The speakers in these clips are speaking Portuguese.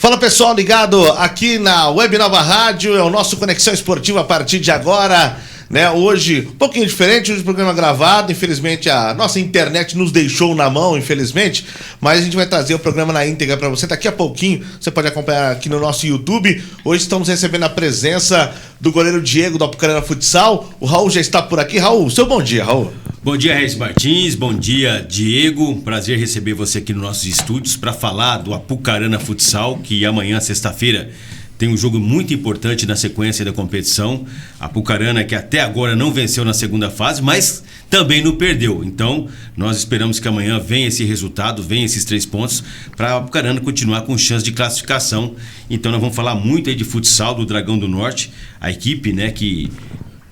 Fala pessoal, ligado aqui na Web Nova Rádio, é o nosso Conexão Esportiva a partir de agora, né? Hoje, um pouquinho diferente, hoje o programa gravado, infelizmente a nossa internet nos deixou na mão, infelizmente, mas a gente vai trazer o programa na íntegra para você daqui a pouquinho, você pode acompanhar aqui no nosso YouTube. Hoje estamos recebendo a presença do goleiro Diego do Apucarana Futsal, o Raul já está por aqui. Raul, seu bom dia, Raul. Bom dia, Regis Martins, bom dia, Diego. Prazer receber você aqui nos nossos estúdios para falar do Apucarana Futsal, que amanhã, sexta-feira, tem um jogo muito importante na sequência da competição. A Apucarana, que até agora não venceu na segunda fase, mas também não perdeu. Então, nós esperamos que amanhã venha esse resultado, venha esses 3 pontos, para a Apucarana continuar com chance de classificação. Então, nós vamos falar muito aí de futsal do Dragão do Norte, a equipe, né, que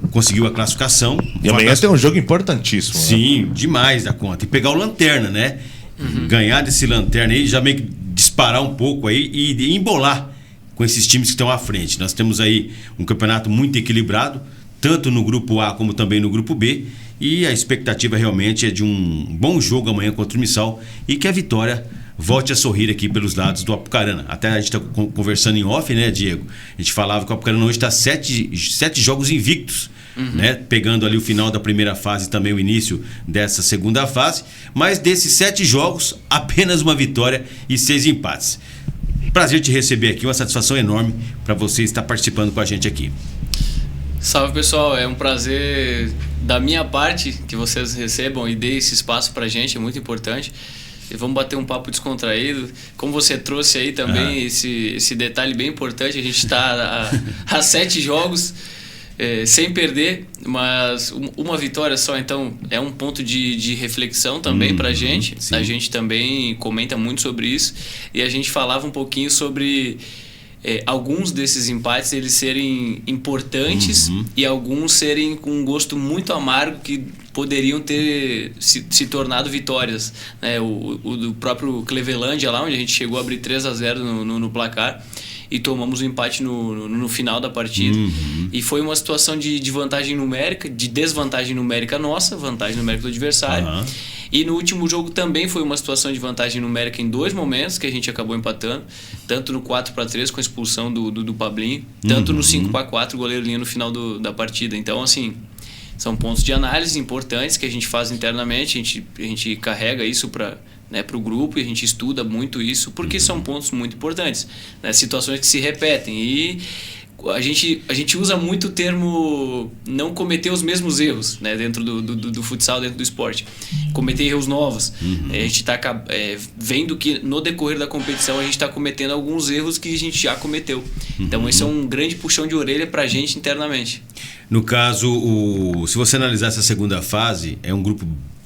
conseguiu a classificação. E amanhã tem um jogo importantíssimo. Sim, né? Demais da conta. E pegar o Lanterna, né? Ganhar desse Lanterna aí, já meio que disparar um pouco aí e embolar com esses times que estão à frente. Nós temos aí um campeonato muito equilibrado, tanto no grupo A como também no grupo B, e a expectativa realmente é de um bom jogo amanhã contra o Missal e que a vitória volte a sorrir aqui pelos lados do Apucarana. Até a gente está conversando em off, né, Diego? A gente falava que o Apucarana hoje está 7 jogos invictos, né? Pegando ali o final da primeira fase e também o início dessa segunda fase. Mas desses 7 jogos, apenas uma vitória e 6 empates. Prazer te receber aqui, uma satisfação enorme para você estar participando com a gente aqui. Salve pessoal, é um prazer da minha parte que vocês recebam e deem esse espaço pra gente, é muito importante. E vamos bater um papo descontraído. Como você trouxe aí também esse detalhe bem importante, a gente está a 7 jogos sem perder, mas uma vitória só, então é um ponto de reflexão também pra gente. Sim. A gente também comenta muito sobre isso e a gente falava um pouquinho sobre alguns desses empates eles serem importantes e alguns serem com um gosto muito amargo que poderiam ter se tornado vitórias, né? O do próprio Clevelândia lá, onde a gente chegou a abrir 3-0 no placar e tomamos o empate no final da partida. E foi uma situação de vantagem numérica, de desvantagem numérica nossa, vantagem numérica do adversário. E no último jogo também foi uma situação de vantagem numérica em 2 momentos, que a gente acabou empatando, tanto no 4-3 com a expulsão do Pablinho, tanto no 5-4, o goleiro linha no final da partida. Então, assim, são pontos de análise importantes que a gente faz internamente, a gente carrega isso para o grupo e a gente estuda muito isso, porque são pontos muito importantes, né? Situações que se repetem e a gente usa muito o termo não cometer os mesmos erros, né, dentro do futsal, dentro do esporte, cometer erros novos. A gente está vendo que no decorrer da competição a gente está cometendo alguns erros que a gente já cometeu. Então esse é um grande puxão de orelha para a gente internamente. No caso, se você analisar essa segunda fase, é um grupo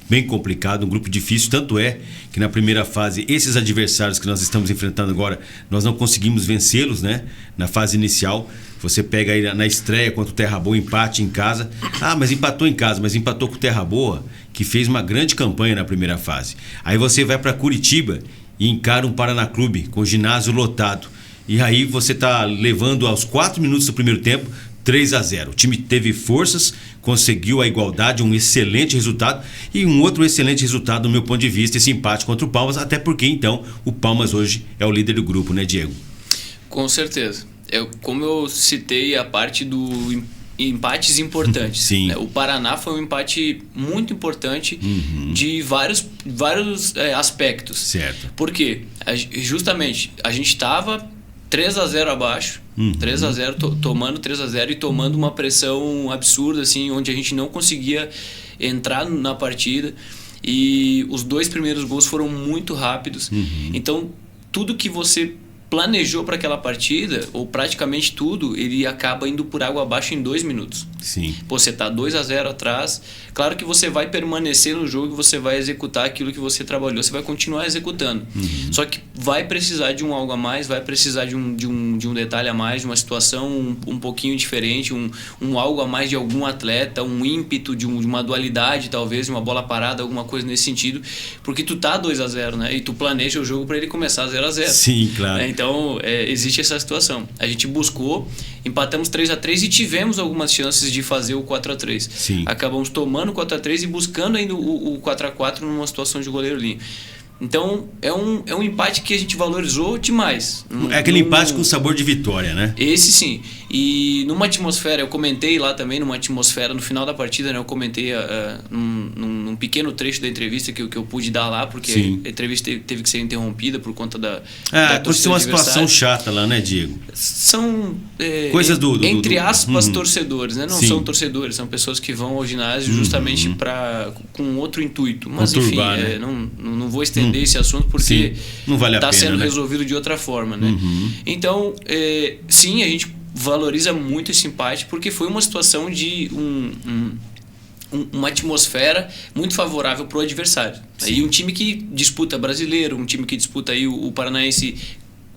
bem complicado, um grupo difícil, tanto é que na primeira fase, esses adversários que nós estamos enfrentando agora, nós não conseguimos vencê-los, né? Na fase inicial, você pega aí na estreia contra o Terra Boa, empate em casa. Mas empatou em casa, mas empatou com o Terra Boa, que fez uma grande campanha na primeira fase. Aí você vai para Curitiba e encara um Paraná Clube com ginásio lotado. E aí você tá levando aos 4 minutos do primeiro tempo 3-0. O time teve forças, conseguiu a igualdade, um excelente resultado e um outro excelente resultado do meu ponto de vista, esse empate contra o Palmas, até porque então o Palmas hoje é o líder do grupo, né, Diego? Com certeza. Como eu citei a parte do empates importantes. Sim. Né? O Paraná foi um empate muito importante de vários aspectos. Certo. Por quê? Justamente, a gente estava 3-0 abaixo, 3-0, tomando 3-0 e tomando uma pressão absurda, assim, onde a gente não conseguia entrar na partida e os 2 primeiros gols foram muito rápidos. Então, tudo que você planejou para aquela partida, ou praticamente tudo, ele acaba indo por água abaixo em 2 minutos. Sim. Você tá 2-0 atrás, claro que você vai permanecer no jogo, você vai executar aquilo que você trabalhou, você vai continuar executando. Só que vai precisar de um algo a mais, vai precisar de um detalhe a mais, de uma situação um pouquinho diferente, um algo a mais de algum atleta, um ímpeto de uma dualidade, talvez, de uma bola parada, alguma coisa nesse sentido, porque tu tá 2-0, né? E tu planeja o jogo para ele começar 0-0. Sim, claro. Então, existe essa situação. A gente buscou, empatamos 3-3 e tivemos algumas chances de fazer o 4-3. Sim. Acabamos tomando o 4-3 e buscando ainda o 4-4 numa situação de goleiro linha. Então, é um empate que a gente valorizou demais. É aquele empate com sabor de vitória, né? Esse sim. E numa atmosfera, eu comentei lá também, numa atmosfera, no final da partida, né, eu comentei num pequeno trecho da entrevista que eu pude dar lá, porque Sim. a entrevista teve que ser interrompida por conta da Aconteceu uma situação chata lá, né, Diego? São coisas entre aspas, torcedores, né? Não Sim. são torcedores, são pessoas que vão ao ginásio justamente com outro intuito. Mas conturbar, enfim, né? não vou estender esse assunto porque não vale a está pena, sendo né? resolvido de outra forma, né? Então, sim, a gente valoriza muito esse empate porque foi uma situação de uma atmosfera muito favorável para o adversário. E um time que disputa brasileiro, um time que disputa aí o Paranaense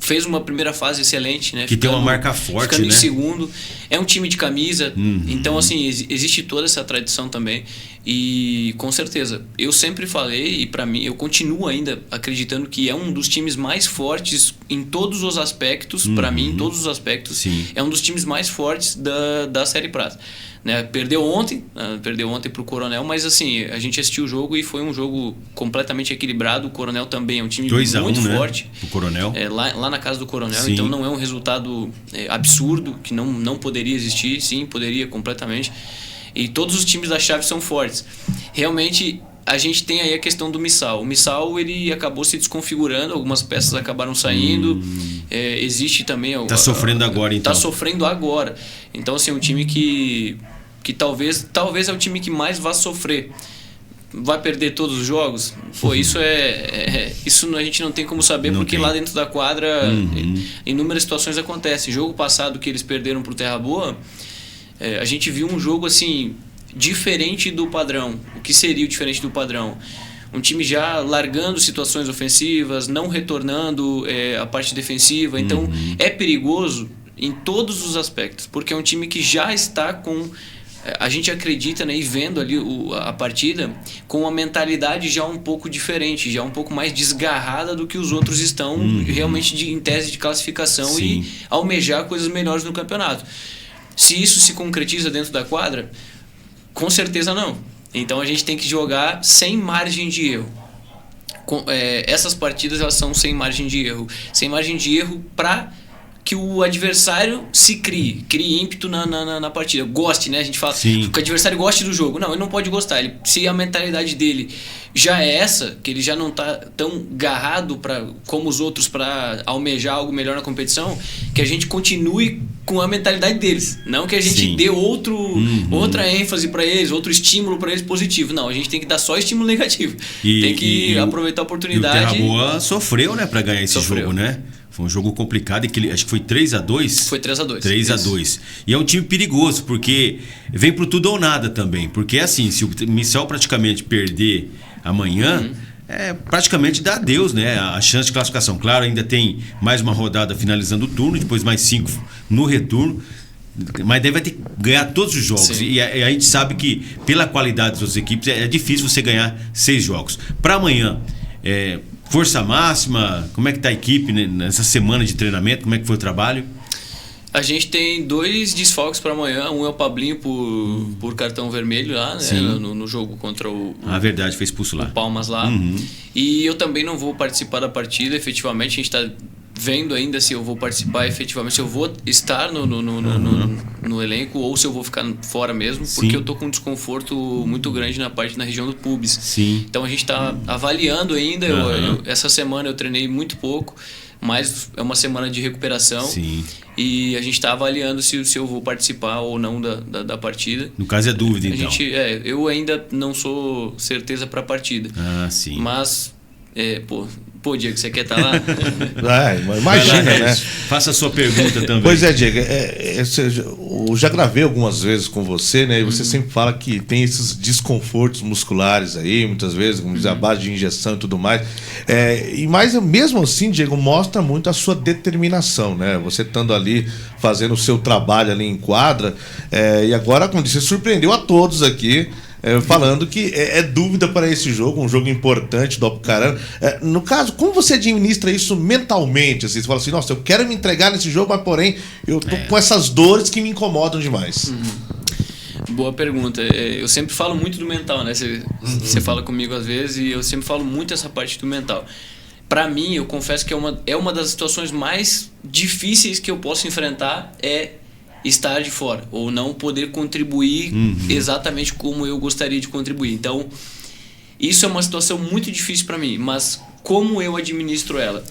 fez uma primeira fase excelente, né? Que tem uma marca forte, ficando né? em segundo. É um time de camisa. Então, assim, existe toda essa tradição também. E, com certeza, eu sempre falei, e para mim, eu continuo ainda acreditando que é um dos times mais fortes em todos os aspectos. Para mim, em todos os aspectos. Sim. É um dos times mais fortes da Série Prata. Né? Perdeu ontem para o Coronel, mas assim, a gente assistiu o jogo e foi um jogo completamente equilibrado. O Coronel também é um time 2-1, muito né? forte. O Coronel. Lá na casa do Coronel, Sim. então não é um resultado absurdo, que não poderia existir, sim, poderia completamente. E todos os times da chave são fortes. Realmente, a gente tem aí a questão do Missal. O Missal, ele acabou se desconfigurando, algumas peças acabaram saindo. Existe também... Tá sofrendo agora, então. Tá sofrendo agora. Então, assim, um time que talvez é o time que mais vai sofrer. Vai perder todos os jogos? Pô, isso isso a gente não tem como saber, Não porque tem. lá dentro da quadra inúmeras situações acontecem. Jogo passado que eles perderam pro Terra Boa, a gente viu um jogo assim diferente do padrão. O que seria o diferente do padrão? Um time já largando situações ofensivas, não retornando a parte defensiva. Então é perigoso em todos os aspectos, porque é um time que já está com... A gente acredita, né, e vendo ali a partida com uma mentalidade já um pouco diferente, já um pouco mais desgarrada do que os outros estão realmente em tese de classificação. Sim. E almejar coisas melhores no campeonato. Se isso se concretiza dentro da quadra, com certeza não. Então a gente tem que jogar sem margem de erro. Essas partidas, elas são sem margem de erro. Sem margem de erro para que o adversário se crie ímpeto na partida, goste, né? A gente fala Sim. que o adversário goste do jogo. Não, ele não pode gostar. Se a mentalidade dele já é essa, que ele já não está tão garrado como os outros para almejar algo melhor na competição, que a gente continue com a mentalidade deles. Não que a gente Sim. dê outra ênfase para eles, outro estímulo para eles positivo. Não, a gente tem que dar só estímulo negativo. Tem que aproveitar a oportunidade. E o Terra Boa sofreu, né, para ganhar esse jogo, né? Foi um jogo complicado, acho que foi 3-2. Foi 3-2. 3-2. E é um time perigoso, porque vem pro tudo ou nada também. Porque assim, se o Missal praticamente perder amanhã, praticamente dá adeus, né? A chance de classificação. Claro, ainda tem mais uma rodada finalizando o turno, depois mais 5 no retorno. Mas daí vai ter que ganhar todos os jogos. Sim. E a gente sabe que, pela qualidade das suas equipes, é difícil você ganhar 6 jogos. Para amanhã, força máxima, como é que tá a equipe nessa semana de treinamento? Como é que foi o trabalho? A gente tem 2 desfalques para amanhã. Um é o Pablinho por cartão vermelho lá, né, no jogo contra o verdade, foi expulso lá. Palmas lá. E eu também não vou participar da partida, efetivamente. A gente está vendo ainda se eu vou participar efetivamente, se eu vou estar no elenco ou se eu vou ficar fora mesmo, porque eu tô com um desconforto muito grande na região do pubis. Sim. Então a gente está avaliando ainda. Essa semana eu treinei muito pouco, mas é uma semana de recuperação. Sim. E a gente está avaliando se eu vou participar ou não da partida. No caso é dúvida, então. Eu ainda não sou certeza para a partida. Sim. Mas, Pô, Diego, você quer estar lá? Imagina, né? Faça a sua pergunta também. Pois é, Diego, eu já gravei algumas vezes com você, né? E você sempre fala que tem esses desconfortos musculares aí, muitas vezes, como diz, a base de injeção e tudo mais. Mas mesmo assim, Diego, mostra muito a sua determinação, né? Você estando ali, fazendo o seu trabalho ali em quadra, e agora, como disse, você surpreendeu a todos aqui, falando que é dúvida para esse jogo, um jogo importante do Apucarana. No caso, como você administra isso mentalmente? Assim, você fala assim, nossa, eu quero me entregar nesse jogo, mas porém eu tô com essas dores que me incomodam demais. Boa pergunta. Eu sempre falo muito do mental, né? Você fala comigo às vezes e eu sempre falo muito essa parte do mental. Para mim, eu confesso que é uma das situações mais difíceis que eu posso enfrentar é estar de fora ou não poder contribuir exatamente como eu gostaria de contribuir. Então, isso é uma situação muito difícil para mim, mas como eu administro ela?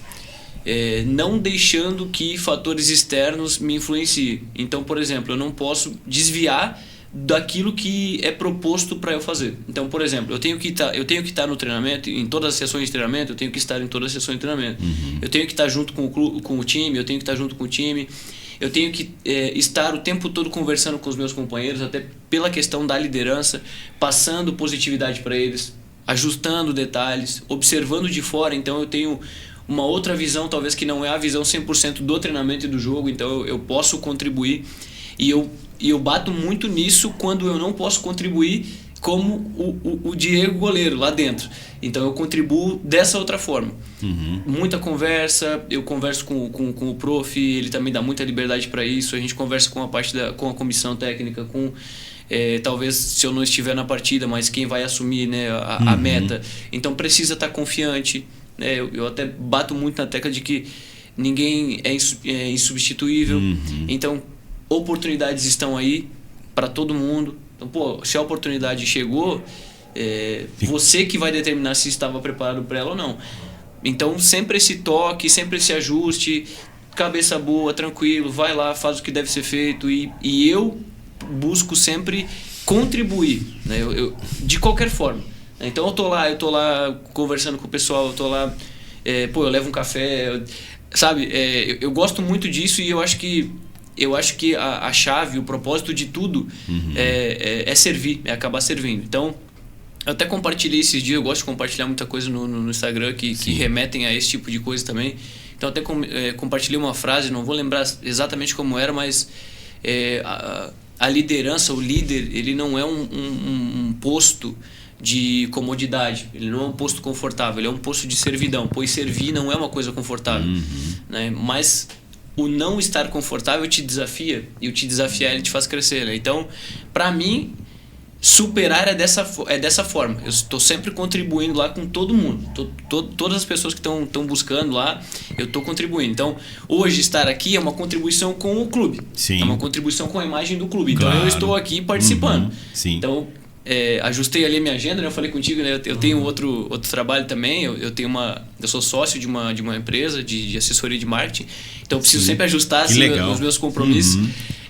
Não deixando que fatores externos me influenciem. Então, por exemplo, eu não posso desviar daquilo que é proposto para eu fazer. Então, por exemplo, eu tenho que estar no treinamento, em todas as sessões de treinamento, eu tenho que estar em todas as sessões de treinamento. Eu tenho que estar junto com o time, eu tenho que estar junto com o time. Eu tenho que estar o tempo todo conversando com os meus companheiros, até pela questão da liderança, passando positividade para eles, ajustando detalhes, observando de fora. Então, eu tenho uma outra visão, talvez que não é a visão 100% do treinamento e do jogo, então eu posso contribuir. E eu bato muito nisso quando eu não posso contribuir como o Diego goleiro lá dentro. Então eu contribuo dessa outra forma. Muita conversa, eu converso com o prof, ele também dá muita liberdade para isso. A gente conversa com com a comissão técnica, talvez se eu não estiver na partida, mas quem vai assumir, né, a meta. Então precisa estar confiante. Eu até bato muito na tecla de que ninguém é insubstituível. Então oportunidades estão aí para todo mundo. Então, se a oportunidade chegou, você que vai determinar se estava preparado para ela ou não. Então, sempre esse toque, sempre esse ajuste, cabeça boa, tranquilo, vai lá, faz o que deve ser feito. E eu busco sempre contribuir, né? De qualquer forma. Então, eu tô lá conversando com o pessoal, eu tô lá, eu levo um café, sabe? Eu gosto muito disso e eu acho que a chave, o propósito de tudo é servir, é acabar servindo. Então, eu até compartilhei esses dias, eu gosto de compartilhar muita coisa no Instagram que remetem a esse tipo de coisa também. Então, até compartilhei uma frase, não vou lembrar exatamente como era, mas a liderança, o líder, ele não é um posto de comodidade, ele não é um posto confortável, ele é um posto de servidão, pois servir não é uma coisa confortável, né? Mas o não estar confortável te desafia, e o te desafiar ele te faz crescer, né? Então, para mim, superar é dessa forma. Eu estou sempre contribuindo lá com todo mundo, todas as pessoas que estão buscando lá, eu estou contribuindo. Então, hoje estar aqui é uma contribuição com o clube. Sim. É uma contribuição com a imagem do clube. Claro. Então, eu estou aqui participando. Sim. Então, ajustei ali a minha agenda, né? Eu falei contigo, né? Eu tenho outro trabalho também. Eu sou sócio de uma empresa de assessoria de marketing. Então eu preciso sempre ajustar assim, os meus compromissos.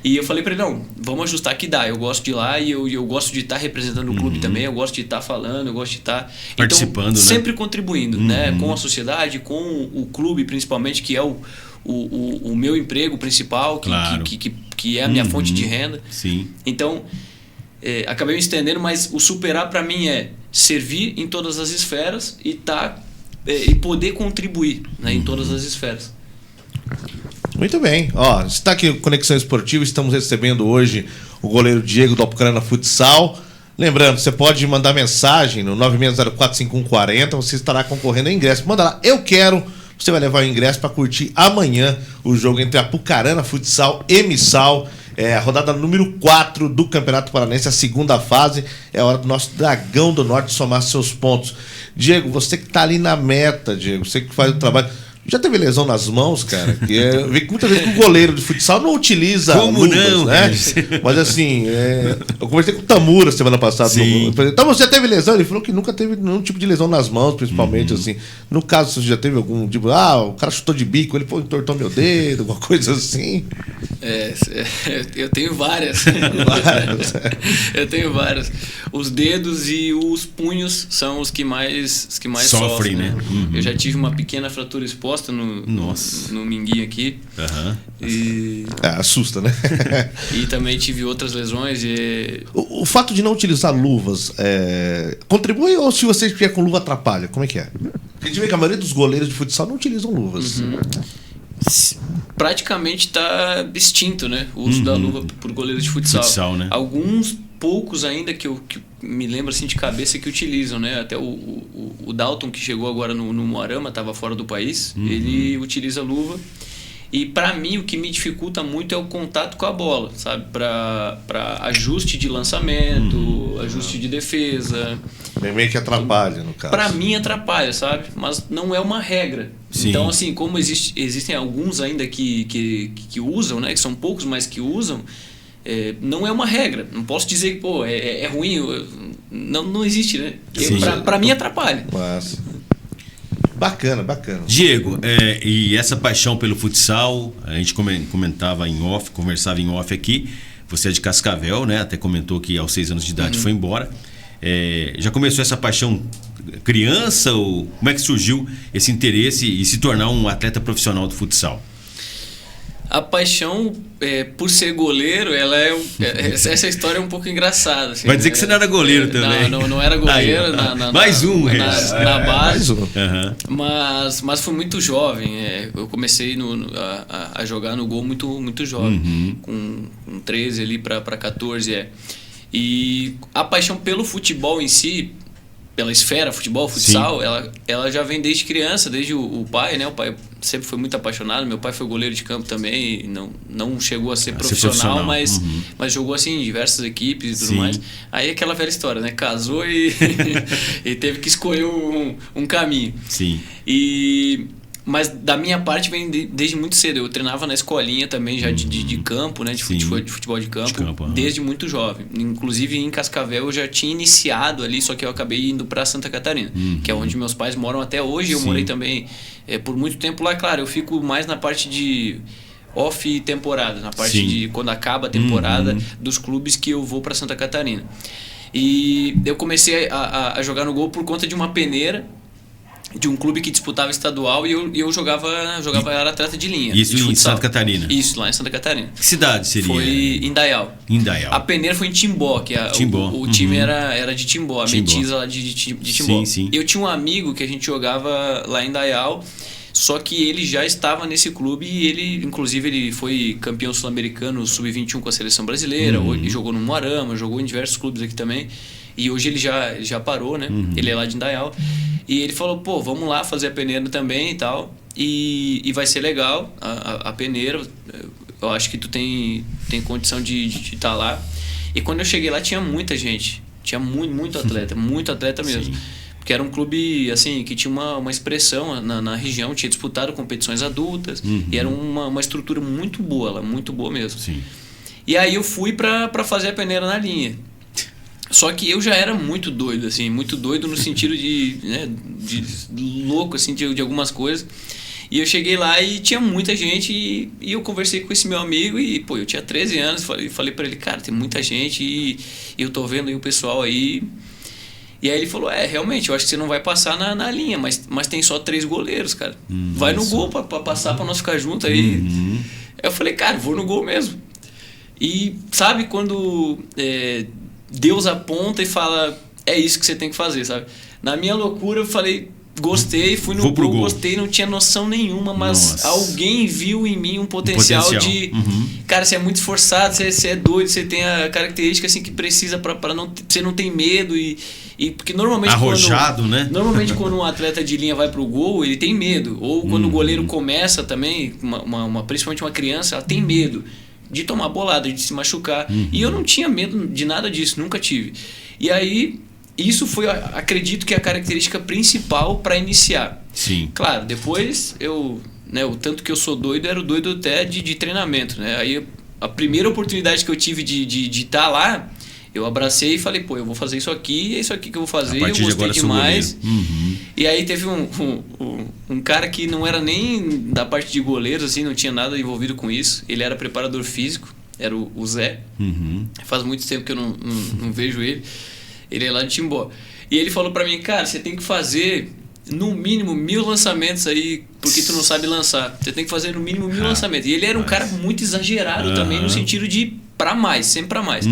E eu falei para ele, não, vamos ajustar que dá. Eu gosto de ir lá e eu gosto de estar representando o clube também. Eu gosto de estar falando, eu gosto de estar participando, então, sempre contribuindo, né? Com a sociedade, com o clube principalmente, que é o meu emprego principal, claro. que é a minha fonte de renda. Sim. Então, acabei me estendendo, mas o superar para mim é servir em todas as esferas e poder contribuir, né, em todas as esferas. Muito bem. Está aqui o Conexão Esportiva, estamos recebendo hoje o goleiro Diego do Apucarana Futsal. Lembrando, você pode mandar mensagem no 96045140, você estará concorrendo a ingresso. Manda lá, eu quero, você vai levar o ingresso para curtir amanhã o jogo entre Apucarana Futsal e Missal. A rodada número 4 do Campeonato Paranense, a segunda fase. É a hora do nosso Dragão do Norte somar seus pontos. Diego, você que está ali na meta, Diego, você que faz o trabalho. Já teve lesão nas mãos, cara? Eu vi que muitas vezes o goleiro de futsal não utiliza luvas, não, né? Mas assim, eu conversei com o Tamura semana passada. Então você já teve lesão? Ele falou que nunca teve nenhum tipo de lesão nas mãos, principalmente assim. No caso, você já teve algum tipo, o cara chutou de bico, ele entortou meu dedo, alguma coisa assim? Eu tenho várias. Eu tenho várias. Os dedos e os punhos são os que mais sofrem, né? Eu já tive uma pequena fratura exposta no minguinho aqui. E assusta, né? E também tive outras lesões. O fato de não utilizar luvas contribui ou se você estiver com luva atrapalha? Como é que é? A gente vê que a maioria dos goleiros de futsal não utilizam luvas. Praticamente está extinto, né? O uso da luva por goleiros de futsal, né? Alguns poucos ainda que eu me lembro assim de cabeça que utilizam, né? Até o Dalton, que chegou agora no Moarama, estava fora do país, ele utiliza luva. E para mim o que me dificulta muito é o contato com a bola, sabe? Para ajuste de lançamento, ajuste de defesa. Meio que atrapalha, no caso. Para mim atrapalha, sabe? Mas não é uma regra. Sim. Então, assim, como existem alguns ainda que usam, né? Que são poucos, mas que usam, não é uma regra. Não posso dizer que, pô, é ruim. Não existe, né? Para mim atrapalha. Mas... Bacana. Diego, e essa paixão pelo futsal, a gente conversava em off aqui, você é de Cascavel, né? Até comentou que aos 6 anos de idade foi embora. Já começou essa paixão criança ou como é que surgiu esse interesse e se tornar um atleta profissional do futsal? A paixão por ser goleiro, essa história é um pouco engraçada. Assim, vai dizer que você não era goleiro também. Não era goleiro. Aí, mais um. Na base. Mais um. Mas fui muito jovem. Eu comecei a jogar no gol muito jovem. Com 13 ali para 14. E a paixão pelo futebol em si, pela esfera futebol, futsal, ela já vem desde criança, desde o pai, né? O pai sempre foi muito apaixonado. Meu pai foi goleiro de campo também, não chegou a ser profissional, mas jogou assim em diversas equipes e tudo mais. Aí aquela velha história, né? Casou e teve que escolher um caminho. Sim. Mas da minha parte vem desde muito cedo. Eu treinava na escolinha também já de campo, né? De futebol de campo, desde muito jovem. Inclusive em Cascavel eu já tinha iniciado ali, só que eu acabei indo para Santa Catarina, que é onde meus pais moram até hoje. Eu morei também por muito tempo lá. Claro, eu fico mais na parte de off temporada, na parte de quando acaba a temporada dos clubes que eu vou para Santa Catarina. E eu comecei a jogar no gol por conta de uma peneira de um clube que disputava estadual e eu jogava era atleta de linha. Isso em Santa Catarina? Isso, lá em Santa Catarina. Que cidade seria? Foi em Indaial. A peneira foi em Timbó, que o time era de Timbó, a Metiza lá de Timbó. Sim. Eu tinha um amigo que a gente jogava lá em Indaial, só que ele já estava nesse clube e ele foi campeão sul-americano sub-21 com a seleção brasileira, ele jogou no Moarama, jogou em diversos clubes aqui também. E hoje ele já parou, né? Ele é lá de Indaial. E ele falou, pô, vamos lá fazer a peneira também e tal. E vai ser legal a peneira. Eu acho que tu tem condição de estar lá. E quando eu cheguei lá tinha muita gente. Tinha muito atleta mesmo. Porque era um clube assim, que tinha uma expressão na região, tinha disputado competições adultas. E era uma estrutura muito boa lá, muito boa mesmo. Sim. E aí eu fui para fazer a peneira na linha. Só que eu já era muito doido, assim, muito doido no sentido de louco, assim, de algumas coisas. E eu cheguei lá e tinha muita gente e eu conversei com esse meu amigo e, pô, eu tinha 13 anos, falei pra ele, cara, tem muita gente e eu tô vendo aí o pessoal aí. E aí ele falou, realmente, eu acho que você não vai passar na linha, mas tem só 3 goleiros, cara. Vai no gol pra passar pra nós ficar junto aí. Eu falei, cara, vou no gol mesmo. E sabe quando... Deus aponta e fala, é isso que você tem que fazer, sabe? Na minha loucura eu falei, gostei, fui no gol, gostei, não tinha noção nenhuma, mas alguém viu em mim um potencial. De... Cara, você é muito esforçado, você é doido, você tem a característica assim que precisa para não... Você não tem medo e porque normalmente... Arrojado, né? Normalmente quando um atleta de linha vai pro gol, ele tem medo. Ou quando o goleiro começa também, principalmente uma criança, ela tem medo de tomar bolada, de se machucar. E eu não tinha medo de nada disso, nunca tive. E aí, isso foi, acredito que a característica principal para iniciar. Sim. Claro, depois o tanto que eu sou doido, era o doido até de treinamento, né? Aí a primeira oportunidade que eu tive de estar lá, eu abracei e falei, pô, eu vou fazer isso aqui, é isso aqui que eu vou fazer, eu gostei demais. E aí teve um cara que não era nem da parte de goleiros, assim, não tinha nada envolvido com isso. Ele era preparador físico, era o Zé. Faz muito tempo que eu não vejo ele. Ele é lá de Timbó. E ele falou pra mim, cara, você tem que fazer no mínimo 1000 lançamentos aí, porque tu não sabe lançar. Você tem que fazer no mínimo 1000 lançamentos. E ele era um cara muito exagerado também, no sentido de pra mais, sempre pra mais.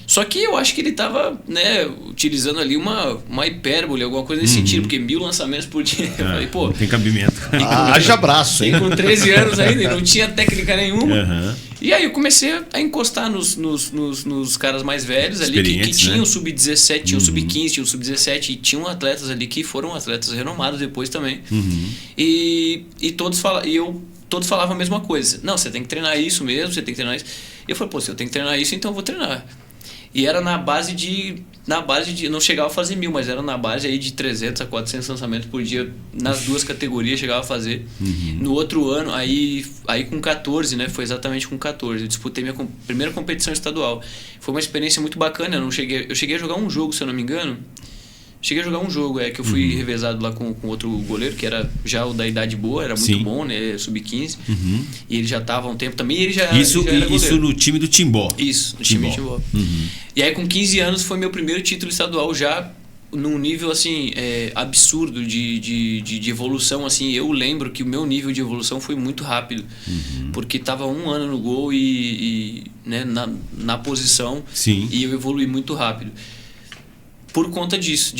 Só que eu acho que ele tava, né, utilizando ali uma hipérbole, alguma coisa nesse sentido, porque 1000 lançamentos por dia. Eu falei, pô, não tem cabimento. Haja braço, hein? Com 13 anos ainda, não tinha técnica nenhuma. E aí eu comecei a encostar nos caras mais velhos ali, que tinham o sub-17, tinham o sub-15, tinham o sub-17, e tinham atletas ali que foram atletas renomados depois também. E todos falavam a mesma coisa. Não, você tem que treinar isso mesmo, você tem que treinar isso. E eu falei, pô, se eu tenho que treinar isso, então eu vou treinar. E era na base de não chegava a fazer 1000, mas era na base aí de 300 a 400 lançamentos por dia nas duas categorias, chegava a fazer. No outro ano, aí com 14, né, foi exatamente com 14, eu disputei minha primeira competição estadual. Foi uma experiência muito bacana, eu cheguei a jogar um jogo, se eu não me engano. Cheguei a jogar um jogo, que eu fui revezado lá com outro goleiro, que era já o da idade boa, era muito bom, né? Sub-15. E ele já estava há um tempo também, e ele já era goleiro. Isso no time do Timbó. Isso, no time do Timbó. E aí com 15 anos foi meu primeiro título estadual, já num nível assim absurdo de evolução. Assim, eu lembro que o meu nível de evolução foi muito rápido, porque estava 1 ano no gol e né, na posição. Sim. E eu evolui muito rápido. Por conta disso,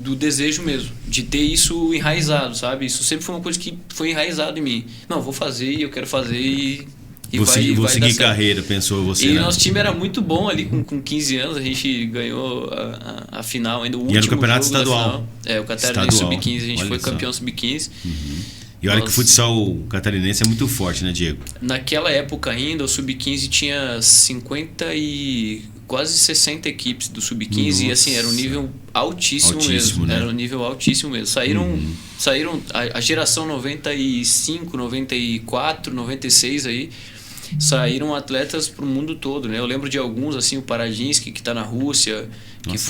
do desejo mesmo, de ter isso enraizado, sabe? Isso sempre foi uma coisa que foi enraizado em mim. Não, vou fazer e eu quero fazer e vou seguir carreira, pensou você. E nosso time era muito bom ali com 15 anos, a gente ganhou a final, ainda o último e era o campeonato jogo estadual. O Catarinense Sub-15, a gente foi campeão Sub-15. E olha que o futsal catarinense é muito forte, né, Diego? Naquela época ainda, o Sub-15 tinha 50 e quase 60 equipes do Sub-15 e assim, era um nível altíssimo mesmo. Né? Era um nível altíssimo mesmo. Saíram a geração 95, 94, 96 aí, saíram atletas pro mundo todo, né? Eu lembro de alguns, assim, o Paradinsky, que tá na Rússia,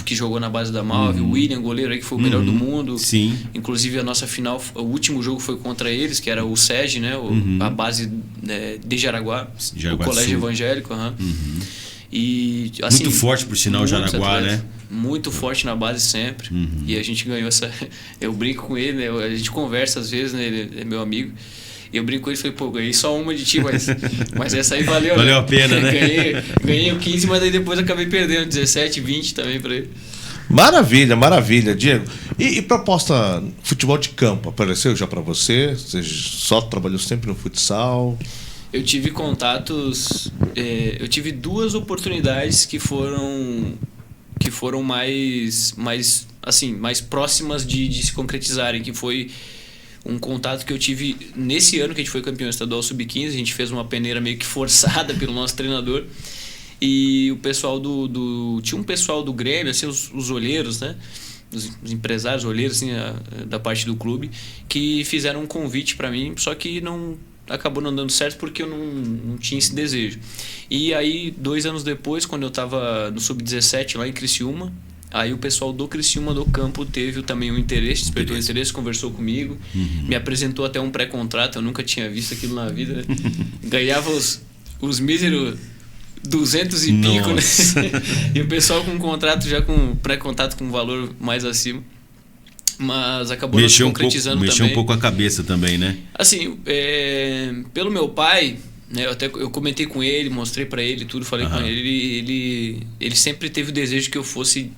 que jogou na base da Malve, o William, goleiro aí, que foi o melhor do mundo. Sim. Inclusive a nossa final, o último jogo foi contra eles, que era o SEG, né? A base de Jaraguá, o Colégio Evangélico. E, assim, muito forte, por sinal, o Jaraguá, atletas, né? Muito forte na base sempre. E a gente ganhou essa... Eu brinco com ele, né? A gente conversa às vezes, né? Ele é meu amigo. E eu brinco com ele e falei, pô, ganhei só uma de ti, mas essa aí valeu. Valeu a pena, né? Ganhei o 15, mas aí depois acabei perdendo 17, 20 também pra ele. Maravilha, Diego. E proposta futebol de campo, apareceu já pra você? Você só trabalhou sempre no futsal? Eu tive contatos, eu tive 2 oportunidades que foram mais próximas de se concretizarem, que foi um contato que eu tive nesse ano que a gente foi campeão estadual Sub-15, a gente fez uma peneira meio que forçada pelo nosso treinador, e o pessoal tinha um pessoal do Grêmio, assim, os olheiros, né? Os empresários, olheiros, assim, da parte do clube, que fizeram um convite para mim, só que acabou não dando certo porque eu não tinha esse desejo. E aí, 2 anos depois, quando eu estava no Sub-17 lá em Criciúma, aí o pessoal do Criciúma do campo teve também um interesse, despertou um interesse, conversou comigo, me apresentou até um pré-contrato, eu nunca tinha visto aquilo na vida, né? Ganhava os míseros 200 e pico, né? E o pessoal com um contrato já com pré-contrato com um valor mais acima. Mas acabou não se concretizando também. Mexeu um pouco a cabeça também, né? Assim, pelo meu pai, né, eu comentei com ele, mostrei pra ele tudo, falei com ele. Ele sempre teve o desejo que eu fosse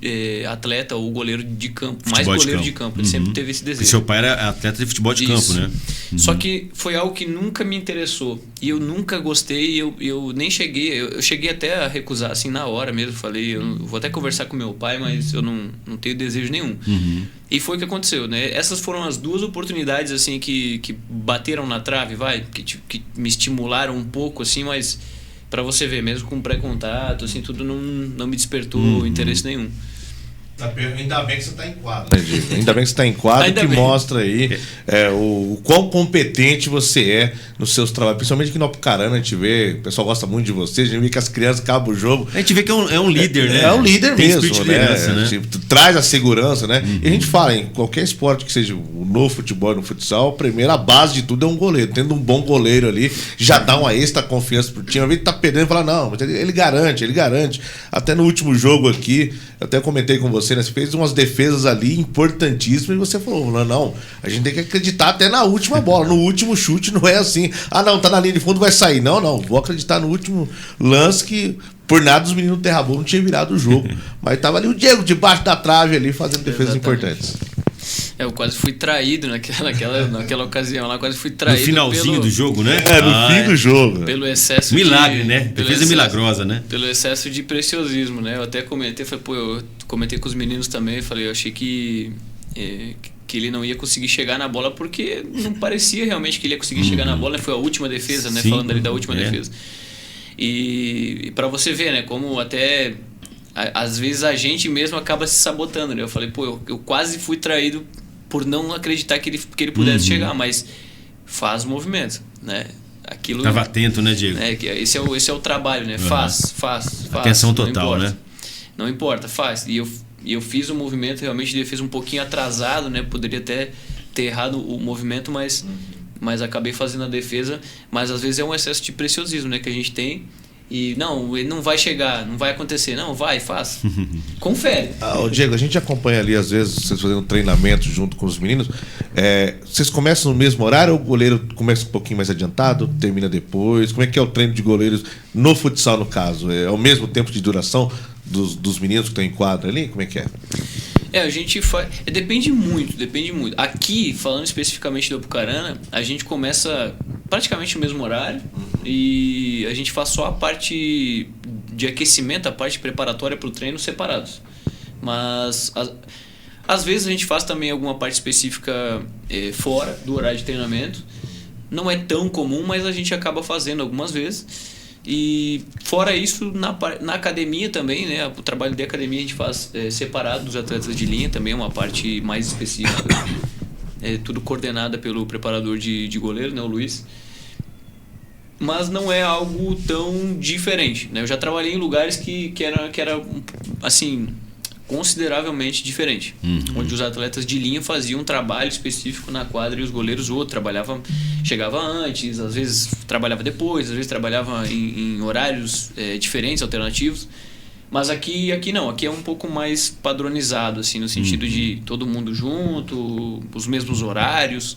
atleta ou goleiro de campo, futebol mais goleiro de campo. Ele sempre teve esse desejo. E seu pai era atleta de futebol de campo, né? Só que foi algo que nunca me interessou. E eu nunca gostei, eu nem cheguei. Eu cheguei até a recusar, assim, na hora mesmo. Falei, eu vou até conversar com meu pai, mas eu não tenho desejo nenhum. E foi o que aconteceu, né? Essas foram as 2 oportunidades, assim, que bateram na trave, que me estimularam um pouco, assim, mas pra você ver, mesmo com pré-contato, assim, tudo não me despertou interesse nenhum. Ainda bem que você está em quadro. Ainda bem que você está em quadro, que mostra aí o quão competente você é nos seus trabalhos. Principalmente aqui no Apucarana, a gente vê, o pessoal gosta muito de você, a gente vê que as crianças acabam o jogo. A gente vê que é um líder, né? É um líder tem mesmo, né? Tipo, traz a segurança, né? E a gente fala, em qualquer esporte que seja no futebol, no futsal, primeiro, a base de tudo é um goleiro. Tendo um bom goleiro ali, já dá uma extra confiança pro time. Às vezes tá perdendo e fala, não, mas ele garante. Até no último jogo aqui, eu até comentei com você, né? Você fez umas defesas ali importantíssimas e você falou, não, a gente tem que acreditar até na última bola, no último chute não é assim, não, tá na linha de fundo, vai sair, não, vou acreditar no último lance que por nada os meninos do Terra Boa não tinham virado o jogo, mas tava ali o Diego debaixo da trave ali fazendo defesas importantes. Eu quase fui traído naquela ocasião lá, quase fui traído. No finalzinho do jogo, né? No fim do jogo. Pelo excesso Milagre, né? Defesa milagrosa, né? Pelo excesso de preciosismo, né? Eu até comentei, eu comentei com os meninos também, falei, eu achei que ele não ia conseguir chegar na bola porque não parecia realmente que ele ia conseguir chegar na bola, né? Foi a última defesa, né? Sim, falando ali da última defesa. E para você ver, né? Como até às vezes a gente mesmo acaba se sabotando, né? Eu falei, eu quase fui traído por não acreditar que ele pudesse chegar, mas faz o movimento, né? Aquilo estava atento, né, Diego? Esse é o trabalho, né? Faz. Atenção total, né? Não importa, faz. E eu fiz o movimento realmente de defesa um pouquinho atrasado, né? Poderia até ter errado o movimento, mas acabei fazendo a defesa. Mas às vezes é um excesso de preciosismo, né? Que a gente tem. E não, ele não vai chegar, não vai acontecer. Não, vai, faz. Confere. Diego, a gente acompanha ali, às vezes, vocês fazendo treinamento junto com os meninos. Vocês começam no mesmo horário ou o goleiro começa um pouquinho mais adiantado, termina depois? Como é que é o treino de goleiros no futsal, no caso? É o mesmo tempo de duração dos meninos que estão em quadra ali? Como é que é? A gente faz. Depende muito. Aqui, falando especificamente do Apucarana, a gente começa praticamente no mesmo horário e a gente faz só a parte de aquecimento, a parte preparatória para o treino separados. Mas às vezes a gente faz também alguma parte específica fora do horário de treinamento. Não é tão comum, mas a gente acaba fazendo algumas vezes. E fora isso, na academia também, né? O trabalho de academia a gente faz separado dos atletas de linha, também é uma parte mais específica. Tudo coordenada pelo preparador de goleiro, né? O Luiz. Mas não é algo tão diferente, né? Eu já trabalhei em lugares que era assim, consideravelmente diferente. Onde os atletas de linha faziam um trabalho específico na quadra e os goleiros chegava antes, às vezes trabalhava depois, às vezes trabalhava em horários diferentes, alternativos. Mas aqui não, aqui é um pouco mais padronizado, assim, no sentido de todo mundo junto, os mesmos horários.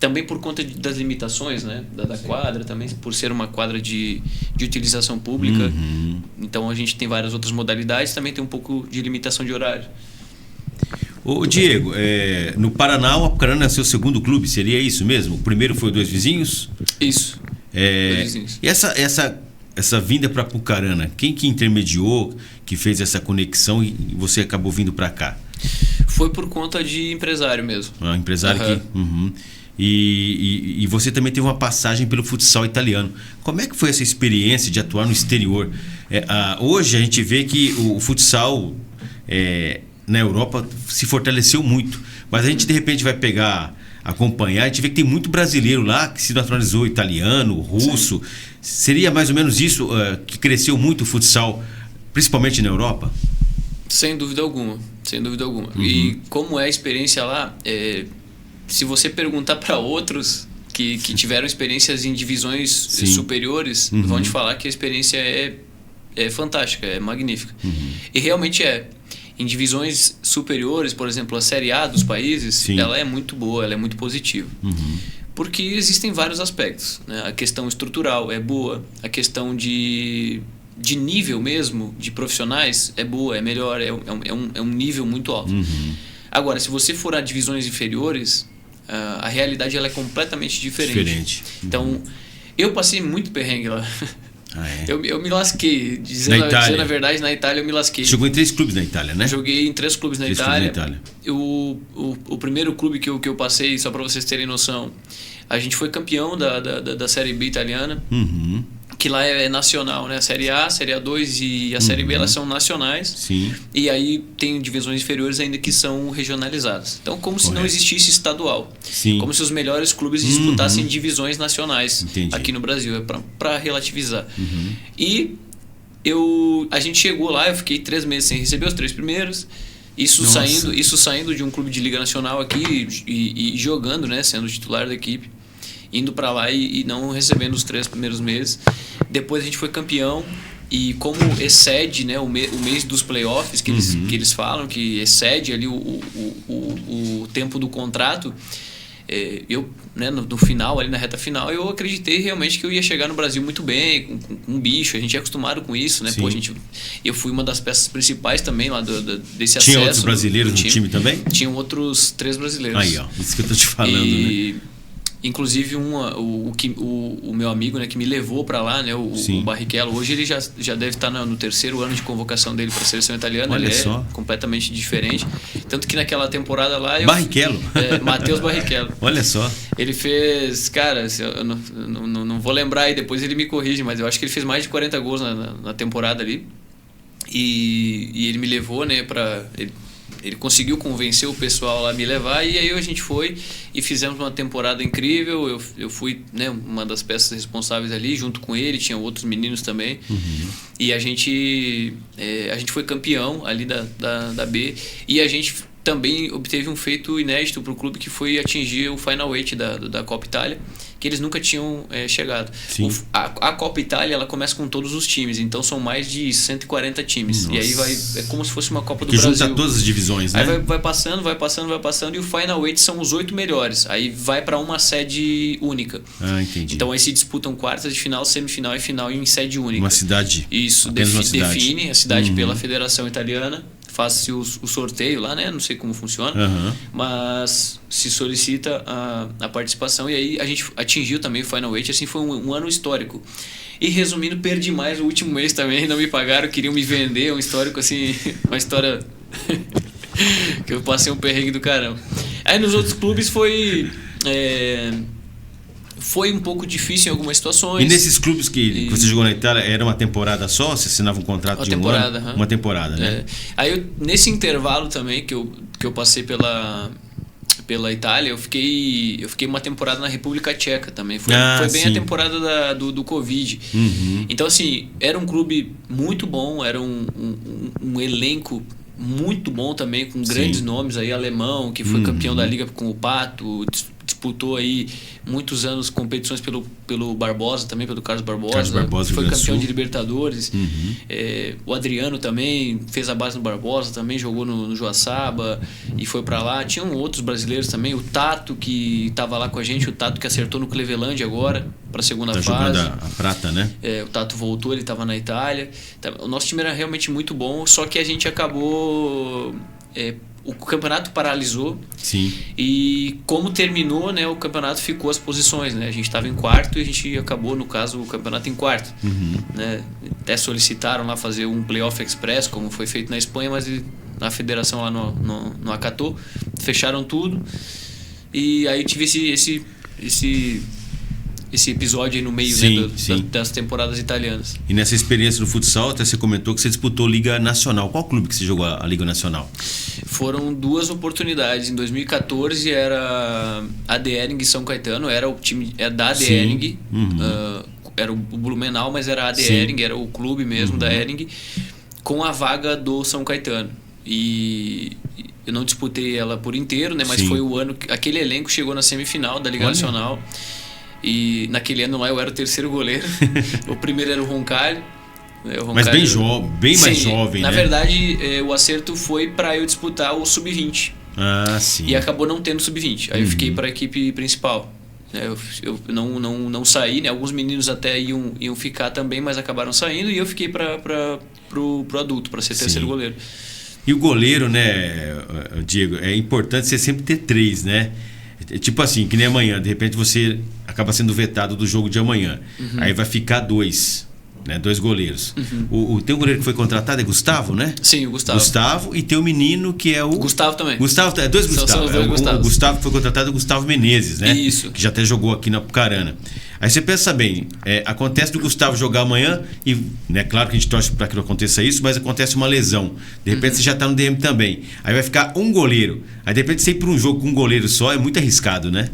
Também por conta das limitações, né, da quadra, também por ser uma quadra de utilização pública. Então a gente tem várias outras modalidades, também tem um pouco de limitação de horário. Ô Diego, no Paraná o Apucarana é seu segundo clube, seria isso mesmo? O primeiro foi o Dois Vizinhos? Isso. Dois Vizinhos. E essa vinda para Apucarana, quem que intermediou, que fez essa conexão e você acabou vindo para cá? Foi por conta de empresário mesmo. Empresário que... E você também teve uma passagem pelo futsal italiano. Como é que foi essa experiência de atuar no exterior? Hoje a gente vê que o futsal na Europa se fortaleceu muito, mas a gente de repente vai acompanhar, a gente vê que tem muito brasileiro lá que se naturalizou italiano, russo. Sim. Seria mais ou menos isso que cresceu muito o futsal, principalmente na Europa? Sem dúvida alguma. E como é a experiência lá... Se você perguntar para outros que tiveram experiências em divisões superiores, vão te falar que a experiência é fantástica, é magnífica. E realmente é. Em divisões superiores, por exemplo, a Série A dos países, ela é muito boa, ela é muito positiva. Porque existem vários aspectos, né? A questão estrutural é boa, a questão de nível mesmo, de profissionais, é boa, é melhor, é um nível muito alto. Agora, se você for a divisões inferiores... a realidade ela é completamente diferente. Então, eu passei muito perrengue lá. Eu me lasquei. Dizendo a verdade, na Itália eu me lasquei. Jogou em 3 clubes na Itália, né? Joguei em 3 clubes na Itália. O primeiro clube que eu passei, só para vocês terem noção, a gente foi campeão da Série B italiana. Que lá é nacional, né? A Série A, a Série A2 e a Série B, elas são nacionais. Sim. E aí tem divisões inferiores ainda que são regionalizadas. Então, como se não existisse estadual. Sim. Como se os melhores clubes disputassem divisões nacionais. Entendi. Aqui no Brasil, para relativizar. E a gente chegou lá, eu fiquei 3 meses sem receber os 3 primeiros. Isso saindo de um clube de Liga Nacional aqui e jogando, né? Sendo titular da equipe. Indo para lá e não recebendo os 3 primeiros meses. Depois a gente foi campeão e como excede, né, o mês dos playoffs que eles falam, que excede ali o tempo do contrato, eu, né, no final, ali na reta final, eu acreditei realmente que eu ia chegar no Brasil muito bem, com um bicho. A gente é acostumado com isso, né? Pô, eu fui uma das peças principais também lá desse acesso. Tinha outros brasileiros no time também? Tinham outros 3 brasileiros. Aí, ó, isso que eu tô te falando, né? Inclusive o meu amigo, né, que me levou para lá, né, o Barrichello, hoje ele já deve estar no 3º ano de convocação dele para a seleção italiana. Olha ele só. É completamente diferente, tanto que naquela temporada lá Barrichello? Matheus Barrichello. Olha só. Ele fez, cara, eu não vou lembrar aí, depois ele me corrige, mas eu acho que ele fez mais de 40 gols na temporada ali, e ele me levou, né, ele conseguiu convencer o pessoal lá a me levar, e aí a gente foi e fizemos uma temporada incrível. Eu fui, né, uma das peças responsáveis ali, junto com ele, tinha outros meninos também. E a gente foi campeão ali da B, e a gente também obteve um feito inédito para o clube, que foi atingir o Final 8 da Copa Itália, que eles nunca tinham chegado. A Copa Itália, ela começa com todos os times, então são mais de 140 times. Nossa. E aí é como se fosse uma Copa do Brasil. Que junta todas as divisões, né? Aí vai passando, e o Final 8 são os 8 melhores. Aí vai para uma sede única. Entendi. Então aí se disputam quartas de final, semifinal e final em sede única. Uma cidade. Isso, define a cidade pela Federação Italiana. Faz-se o sorteio lá, né? Não sei como funciona, mas se solicita a participação, e aí a gente atingiu também o Final 8. Assim, foi um ano histórico. E resumindo, perdi mais o último mês também, não me pagaram, queriam me vender, um histórico assim, uma história que eu passei um perrengue do caramba. Aí nos outros clubes foi um pouco difícil em algumas situações. E nesses clubes que você jogou na Itália, era uma temporada só? Você assinava um contrato de um ano? Uma temporada, né? Aí nesse intervalo também que eu passei pela Itália, eu fiquei uma temporada na República Tcheca também. Foi bem a temporada do Covid. Então, assim, era um clube muito bom, era um elenco muito bom também, com grandes nomes aí, alemão, que foi campeão da Liga com o Pato, disputou aí muitos anos competições pelo Barbosa também, pelo Carlos Barbosa, foi campeão de Libertadores. O Adriano também fez a base no Barbosa, também jogou no Joaçaba e foi para lá. Tinham outros brasileiros também, o Tato, que estava lá com a gente, o Tato que acertou no Cleveland agora para a segunda fase. Jogando a prata, né? O Tato voltou, ele estava na Itália. O nosso time era realmente muito bom, só que a gente acabou... o campeonato paralisou. Sim. E como terminou, né, o campeonato ficou as posições, né? A gente estava em quarto e a gente acabou, no caso, o campeonato em quarto. Né? Até solicitaram lá fazer um playoff express, como foi feito na Espanha, mas a federação lá não acatou. Fecharam tudo. E aí tive esse episódio aí no meio, né, das temporadas italianas. E nessa experiência no futsal, até você comentou que você disputou Liga Nacional. Qual clube que você jogou a Liga Nacional? Foram 2 oportunidades. Em 2014 era a AD Ering e São Caetano, era o time da AD Ering, era o Blumenau, mas era a AD Ering, era o clube mesmo da Ering, com a vaga do São Caetano. E eu não disputei ela por inteiro, né, mas foi o ano que aquele elenco chegou na semifinal da Liga Nacional. E naquele ano lá eu era o 3º goleiro. O primeiro era o Roncalho. Mas bem mais jovem, na né? verdade, o acerto foi para eu disputar o Sub-20. Sim. E acabou não tendo Sub-20. Aí eu fiquei para a equipe principal. Eu não saí, né? Alguns meninos até iam ficar também, mas acabaram saindo. E eu fiquei para pro adulto, para ser 3º goleiro. E o goleiro, né, Diego, é importante você sempre ter 3, né? Tipo assim, que nem amanhã, de repente você acaba sendo vetado do jogo de amanhã. Aí vai ficar 2, né? 2 goleiros. Tem um goleiro que foi contratado, é Gustavo, né? Sim, o Gustavo. Gustavo, e tem um menino que é o... Gustavo também. 2 Gustavos. São os 2 Gustavos. O Gustavo que foi contratado é o Gustavo Menezes, né? Isso. Que já até jogou aqui na Apucarana. Aí você pensa bem, acontece do Gustavo jogar amanhã e, né, claro que a gente torce para que não aconteça isso, mas acontece uma lesão. De repente você já está no DM também. Aí vai ficar um goleiro. Aí de repente você ir para um jogo com um goleiro só é muito arriscado, né?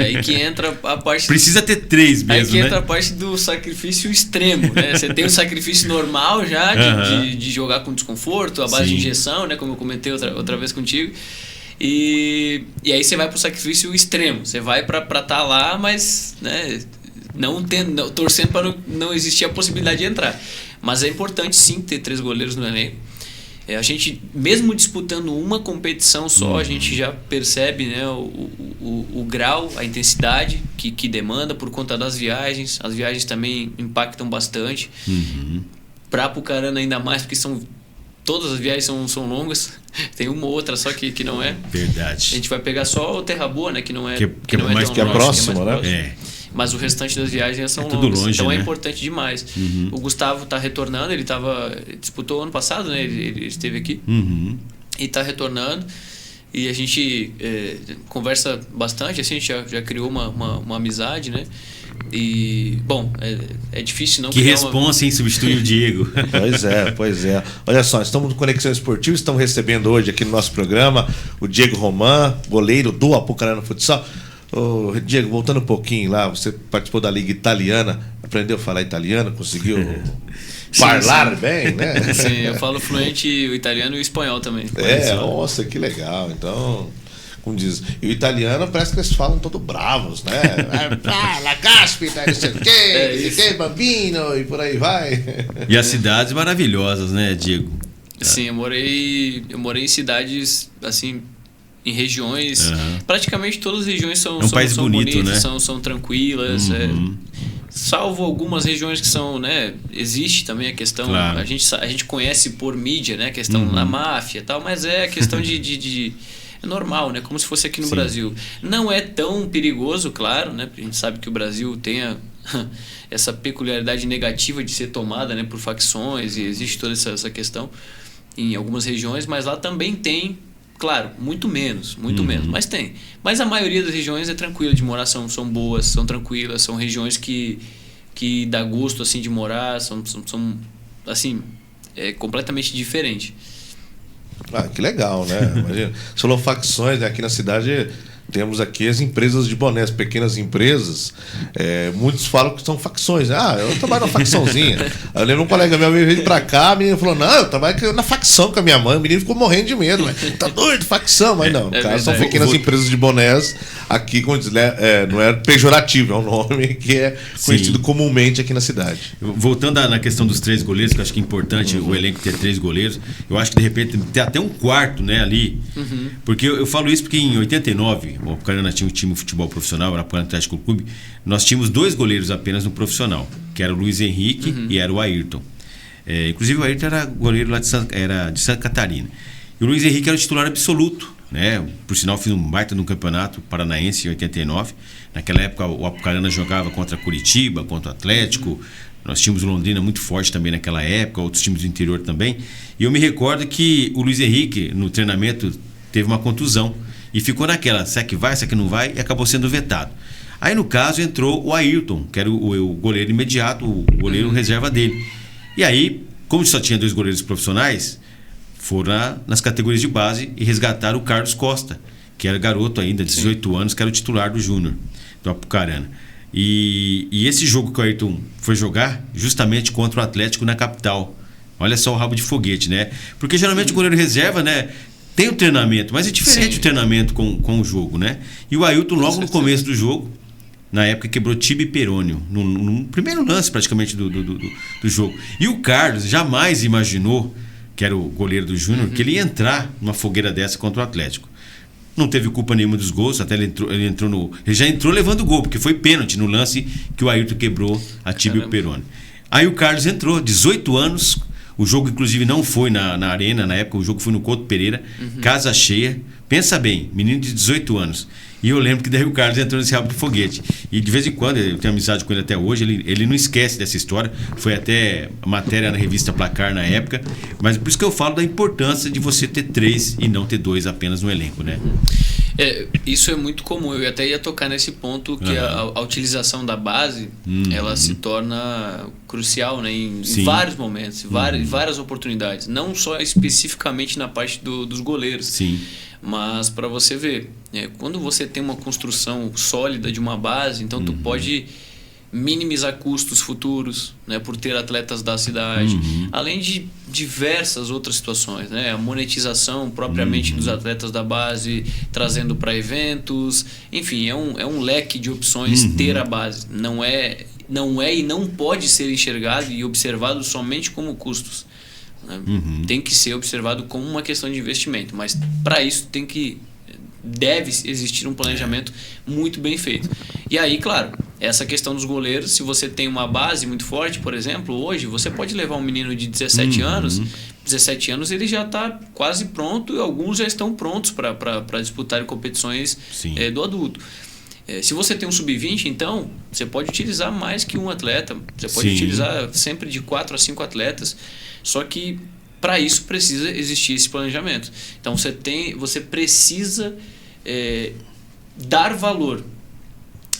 Aí que entra a parte... Precisa ter 3 mesmo, aí que entra a parte do sacrifício extremo, né? Você tem o sacrifício normal já de jogar com desconforto, a base de injeção, né? Como eu comentei outra vez contigo. E aí você vai pro sacrifício extremo. Você vai para estar lá, mas, né, torcendo para não existir a possibilidade de entrar. Mas é importante sim ter 3 goleiros no elenco. A gente, mesmo disputando uma competição só, a gente já percebe, né, o grau, a intensidade que demanda por conta das viagens. As viagens também impactam bastante. Para Apucarana ainda mais, porque todas as viagens são longas. Tem uma ou outra só que não é. Verdade. A gente vai pegar só o Terra Boa, né, que não é mais tão que é longe, próximo, que é mais né? próximo. Mas o restante das viagens são tudo longas. longe, então né? é importante demais. O Gustavo está retornando, ele disputou ano passado, né? Ele esteve aqui. E está retornando. E a gente conversa bastante, assim, a gente já criou uma amizade, né? E, bom, é difícil não Que criar responsa, hein? Substitui o Diego. Pois é. Olha só, estamos no Conexão Esportiva, estamos recebendo hoje aqui no nosso programa o Diego Roman, goleiro do Apucarana Futsal. Ô, Diego, voltando um pouquinho lá, você participou da Liga Italiana, aprendeu a falar italiano, conseguiu falar bem, né? Sim, eu falo fluente o italiano e o espanhol também. Nossa, que legal. Então, como diz, e o italiano parece que eles falam todo bravos, né? La caspita, não sei o quê, bambino, e por aí vai. E as cidades maravilhosas, né, Diego? Sim, eu morei em cidades, assim, em regiões, praticamente todas as regiões são país bonito, bonitas, né? são tranquilas, salvo algumas regiões que são, né, existe também a questão, claro. a gente conhece por mídia, né, a questão da máfia e tal, mas é a questão de é normal, né, como se fosse aqui no Brasil. Não é tão perigoso, claro, né, porque a gente sabe que o Brasil tem essa peculiaridade negativa de ser tomada, né, por facções, e existe toda essa questão em algumas regiões, mas lá também tem. Claro, muito menos, mas tem. Mas a maioria das regiões é tranquila de morar, são boas, são tranquilas, são regiões que dá gosto assim de morar, são assim, completamente diferente. Ah, que legal, né? Imagina. Você falou facções, né? Aqui na cidade temos aqui as empresas de boné, as pequenas empresas. Muitos falam que são facções. Eu trabalho na facçãozinha. Eu lembro um colega meu veio pra cá, a menina falou: não, eu trabalho na facção com a minha mãe. O menino ficou morrendo de medo. Tá doido, facção. Mas não, cara, são pequenas empresas de bonés. Aqui, como diz, não é pejorativo, é um nome que é conhecido comumente aqui na cidade. Voltando na questão dos 3 goleiros, que eu acho que é importante o elenco ter 3 goleiros. Eu acho que de repente ter até um quarto, né, ali. Porque eu falo isso porque em 89 o Apucarana tinha um time de futebol profissional, o Apucarana Atlético Clube. Nós tínhamos 2 goleiros apenas no profissional, que era o Luiz Henrique e era o Ayrton. Inclusive o Ayrton era goleiro lá de Santa Catarina. E o Luiz Henrique era o titular absoluto, né? Por sinal, fiz um baita no campeonato paranaense em 89. Naquela época o Apucarana jogava contra Curitiba, contra o Atlético. Nós tínhamos o Londrina muito forte também naquela época, outros times do interior também. E eu me recordo que o Luiz Henrique, no treinamento, teve uma contusão. E ficou naquela, será que vai, será que não vai? E acabou sendo vetado. Aí, no caso, entrou o Ayrton, que era o goleiro imediato, o goleiro reserva dele. E aí, como só tinha 2 goleiros profissionais, foram nas categorias de base e resgataram o Carlos Costa, que era garoto ainda, 18 anos, que era o titular do Júnior, do Apucarana. E esse jogo que o Ayrton foi jogar, justamente contra o Atlético na capital. Olha só o rabo de foguete, né? Porque geralmente o goleiro reserva, né, tem o treinamento, mas é diferente o treinamento com o jogo, né? E o Ayrton, logo no começo do jogo, na época, quebrou tibia e perônio, no primeiro lance praticamente do jogo. E o Carlos jamais imaginou, que era o goleiro do Júnior, que ele ia entrar numa fogueira dessa contra o Atlético. Não teve culpa nenhuma dos gols, até ele já entrou levando o gol, porque foi pênalti no lance que o Ayrton quebrou a tibia e o perônio. Aí o Carlos entrou, 18 anos. O jogo, inclusive, não foi na arena na época, o jogo foi no Couto Pereira, casa cheia. Pensa bem, menino de 18 anos. E eu lembro que daí o Carlos entrou nesse rabo de foguete. E de vez em quando, eu tenho amizade com ele até hoje, ele não esquece dessa história. Foi até matéria na revista Placar na época. Mas por isso que eu falo da importância de você ter 3 e não ter 2 apenas no elenco, né? Isso é muito comum. Eu até ia tocar nesse ponto que a utilização da base ela se torna crucial, né, em vários momentos, várias oportunidades. Não só especificamente na parte dos goleiros. Sim. Mas para você ver, quando você tem uma construção sólida de uma base, então tu pode minimizar custos futuros, né, por ter atletas da cidade, além de diversas outras situações, né, a monetização propriamente dos atletas da base, trazendo para eventos, enfim, é um leque de opções ter a base. Não é e não pode ser enxergado e observado somente como custos. né? Tem que ser observado como uma questão de investimento, mas para isso deve existir um planejamento muito bem feito. E aí, claro, essa questão dos goleiros, se você tem uma base muito forte, por exemplo, hoje você pode levar um menino de 17 anos, 17 anos ele já está quase pronto, e alguns já estão prontos para disputar competições do adulto. Se você tem um sub-20, então, você pode utilizar mais que um atleta, você pode utilizar sempre de 4 a 5 atletas, só que para isso precisa existir esse planejamento. Então você precisa dar valor,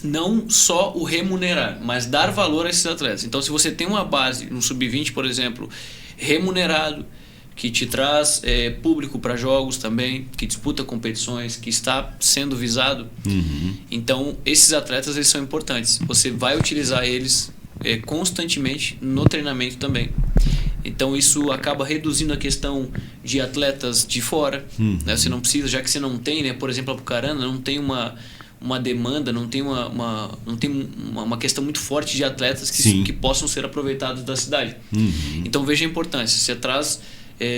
não só o remunerar, mas dar valor a esses atletas. Então se você tem uma base, um sub-20, por exemplo, remunerado, que te traz público para jogos também, que disputa competições, que está sendo visado, então esses atletas eles são importantes. Você vai utilizar eles constantemente no treinamento também. Então isso acaba reduzindo a questão de atletas de fora, né? Você não precisa, já que você não tem, né? Por exemplo, a Apucarana não tem uma demanda, não tem uma questão muito forte de atletas que possam ser aproveitados da cidade. Então veja a importância, você traz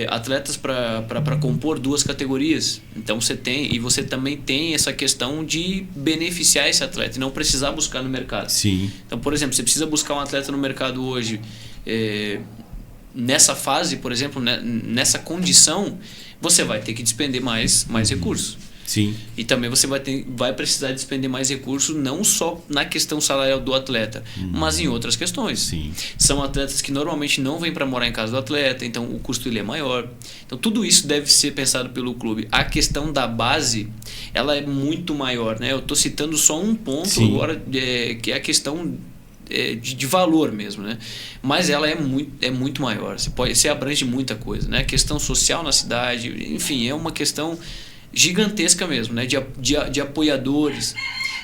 atletas para compor 2 categorias, então você também tem essa questão de beneficiar esse atleta e não precisar buscar no mercado. Então, por exemplo, você precisa buscar um atleta no mercado hoje nessa fase, por exemplo, nessa condição, você vai ter que despender mais recursos. E também você vai precisar despender mais recursos, não só na questão salarial do atleta, mas em outras questões. São atletas que normalmente não vêm para morar em casa do atleta, então o custo ele é maior. Então tudo isso deve ser pensado pelo clube. A questão da base, ela é muito maior, né? Eu estou citando só um ponto agora, que é a questão de valor mesmo, né? Mas ela é muito maior. Você abrange muita coisa, né? Questão social na cidade, enfim, é uma questão gigantesca mesmo, né? De apoiadores.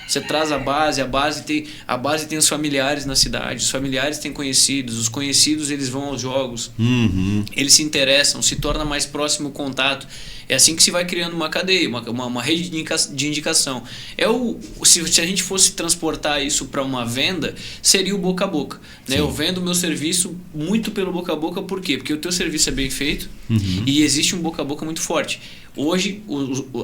Você traz a base tem os familiares na cidade, os familiares têm conhecidos, os conhecidos eles vão aos jogos, eles se interessam, se torna mais próximo o contato. É assim que se vai criando uma cadeia, uma rede de indicação. Se a gente fosse transportar isso para uma venda, seria o boca a boca, né? Eu vendo o meu serviço muito pelo boca a boca, por quê? Porque o teu serviço é bem feito e existe um boca a boca muito forte. Hoje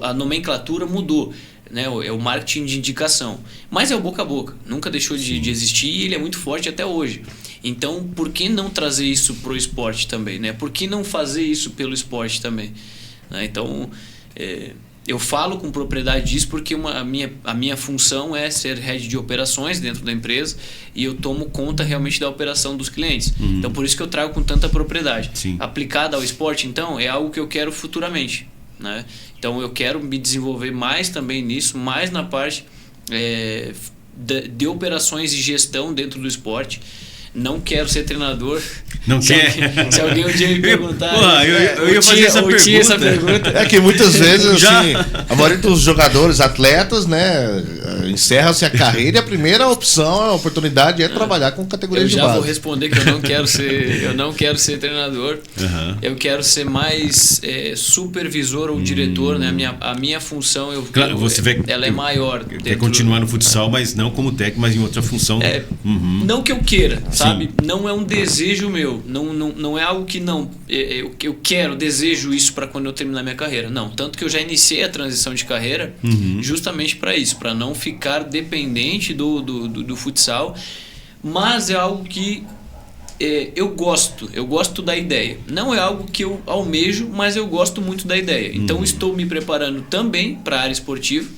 a nomenclatura mudou, né? É o marketing de indicação, mas é o boca a boca, nunca deixou de existir e ele é muito forte até hoje. Então por que não trazer isso para o esporte também, né? Por que não fazer isso pelo esporte também? Então eu falo com propriedade disso porque a minha função é ser head de operações dentro da empresa e eu tomo conta realmente da operação dos clientes. Então por isso que eu trago com tanta propriedade. Aplicada ao esporte, então, é algo que eu quero futuramente, né? Então eu quero me desenvolver mais também nisso, mais na parte de operações e gestão dentro do esporte. Não quero ser treinador. Não quer? Se alguém um dia me perguntar... Eu ia fazer essa pergunta. É que muitas vezes, assim, a maioria dos jogadores, atletas, né, encerra-se a carreira e a primeira opção, a oportunidade é trabalhar com categorias de base. Eu já vou responder que eu não quero ser treinador. Eu quero ser mais supervisor ou diretor, né? A minha função, ela é maior. Quer continuar no futsal, mas não como técnico, mas em outra função. Não que eu queira, sabe? Não é um desejo meu, não é algo que eu quero, desejo isso para quando eu terminar minha carreira. Não, tanto que eu já iniciei a transição de carreira justamente para isso, para não ficar dependente do futsal, mas é algo que eu gosto da ideia. Não é algo que eu almejo, mas eu gosto muito da ideia. Então estou me preparando também para a área esportiva,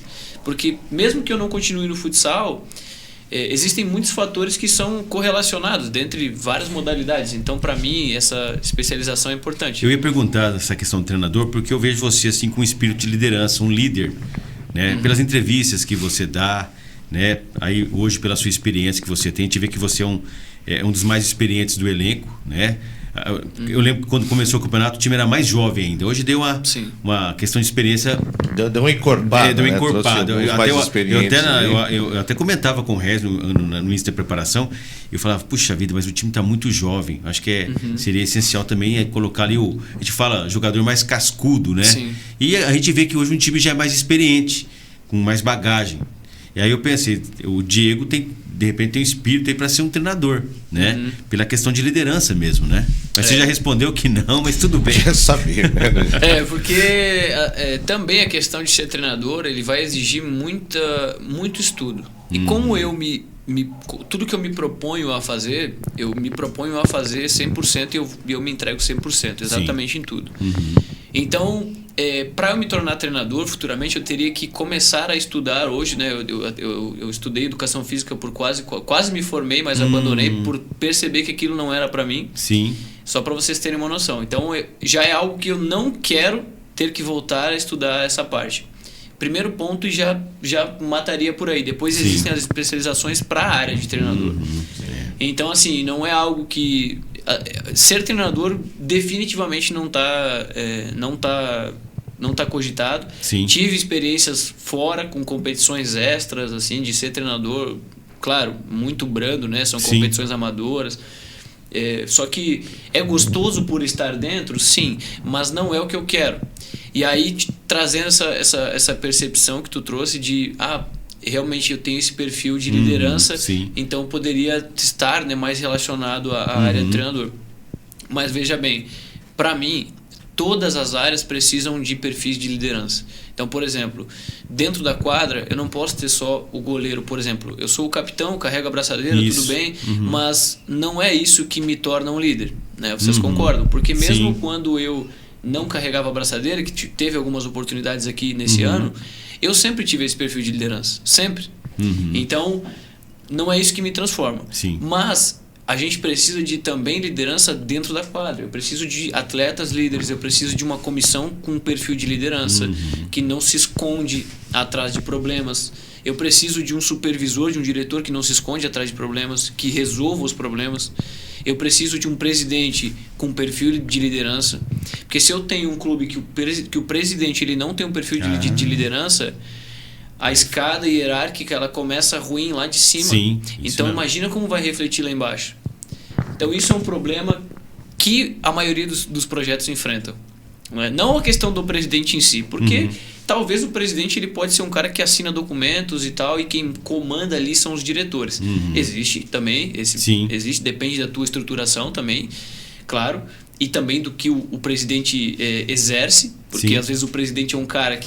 porque mesmo que eu não continue no futsal, existem muitos fatores que são correlacionados dentre várias modalidades. Então, para mim, essa especialização é importante. Eu ia perguntar essa questão do treinador, porque eu vejo você assim com um espírito de liderança, um líder, né? Pelas entrevistas que você dá, né? Aí hoje pela sua experiência que você tem, a gente vê que você é um dos mais experientes do elenco, né? Eu lembro que quando começou o campeonato o time era mais jovem ainda. Hoje deu uma questão de experiência. Deu uma encorpada. Deu uma encorpada. Né? Eu até comentava com o Rez no início da preparação. Eu falava, puxa vida, mas o time está muito jovem. Acho que seria essencial também colocar ali a gente fala jogador mais cascudo, né? Sim. E a gente vê que hoje um time já é mais experiente, com mais bagagem. E aí eu pensei, o Diego de repente tem um espírito aí para ser um treinador, né? Pela questão de liderança mesmo, né? Mas você já respondeu que não, mas tudo bem. Quer saber, né? Porque também a questão de ser treinador, ele vai exigir muito estudo. E como tudo que eu me proponho a fazer, eu me proponho a fazer 100% e eu me entrego 100%, exatamente em tudo. Então, para eu me tornar treinador futuramente, eu teria que começar a estudar hoje, né? Eu estudei educação física por quase me formei, mas abandonei por perceber que aquilo não era para mim. Sim. Só para vocês terem uma noção. Então, já é algo que eu não quero ter que voltar a estudar essa parte. Primeiro ponto, e já mataria por aí. Depois existem as especializações para a área de treinador. Então, assim, não é algo que... Ser treinador definitivamente não tá cogitado. Sim. Tive experiências fora, com competições extras, assim, de ser treinador. Claro, muito brando, né? São competições amadoras. Só que é gostoso por estar dentro, sim, mas não é o que eu quero. E aí, trazendo essa percepção que tu trouxe de realmente eu tenho esse perfil de liderança, então eu poderia estar, né, mais relacionado à área de treinador. Mas veja bem, para mim, todas as áreas precisam de perfis de liderança. Então, por exemplo, dentro da quadra, eu não posso ter só o goleiro, por exemplo. Eu sou o capitão, carrego a braçadeira, tudo bem, mas não é isso que me torna um líder, né? Vocês concordam? Porque mesmo quando eu não carregava a braçadeira, que teve algumas oportunidades aqui nesse ano, eu sempre tive esse perfil de liderança, sempre. Então, não é isso que me transforma. Mas a gente precisa de também liderança dentro da quadra. Eu preciso de atletas líderes, eu preciso de uma comissão com um perfil de liderança, que não se esconde atrás de problemas. Eu preciso de um supervisor, de um diretor que não se esconde atrás de problemas, que resolva os problemas. Eu preciso de um presidente com perfil de liderança. Porque se eu tenho um clube que o presidente ele não tem um perfil de liderança, a escada hierárquica ela começa ruim lá de cima. Então imagina como vai refletir lá embaixo. Então isso é um problema que a maioria dos projetos enfrentam. Não a questão do presidente em si, porque talvez o presidente ele pode ser um cara que assina documentos e tal, e quem comanda ali são os diretores. Existe também, depende da tua estruturação também, claro, e também do que o presidente exerce, porque às vezes o presidente é um cara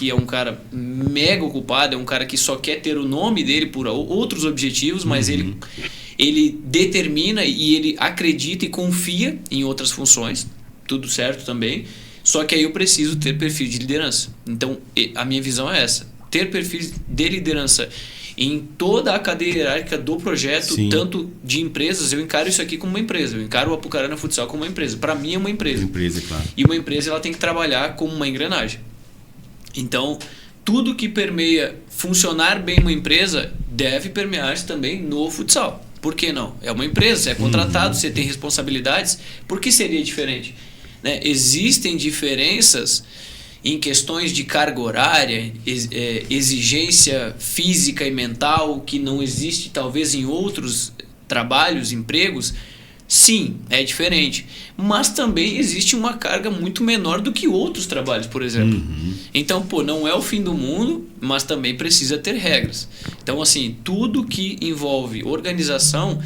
mega ocupado, é um cara que só quer ter o nome dele por outros objetivos, mas ele determina e ele acredita e confia em outras funções, tudo certo também. Só que aí eu preciso ter perfil de liderança. Então, a minha visão é essa. Ter perfil de liderança em toda a cadeia hierárquica do projeto, tanto de empresas, eu encaro isso aqui como uma empresa. Eu encaro o Apucarana Futsal como uma empresa. Para mim é uma empresa. Claro. E uma empresa ela tem que trabalhar como uma engrenagem. Então, tudo que permeia funcionar bem uma empresa deve permear-se também no futsal. Por que não? É uma empresa, você é contratado, você tem responsabilidades. Por que seria diferente? Né? Existem diferenças em questões de carga horária, exigência física e mental que não existe talvez em outros trabalhos, empregos. Sim, é diferente. Mas também existe uma carga muito menor do que outros trabalhos, por exemplo. Então, não é o fim do mundo, mas também precisa ter regras. Então, assim, tudo que envolve organização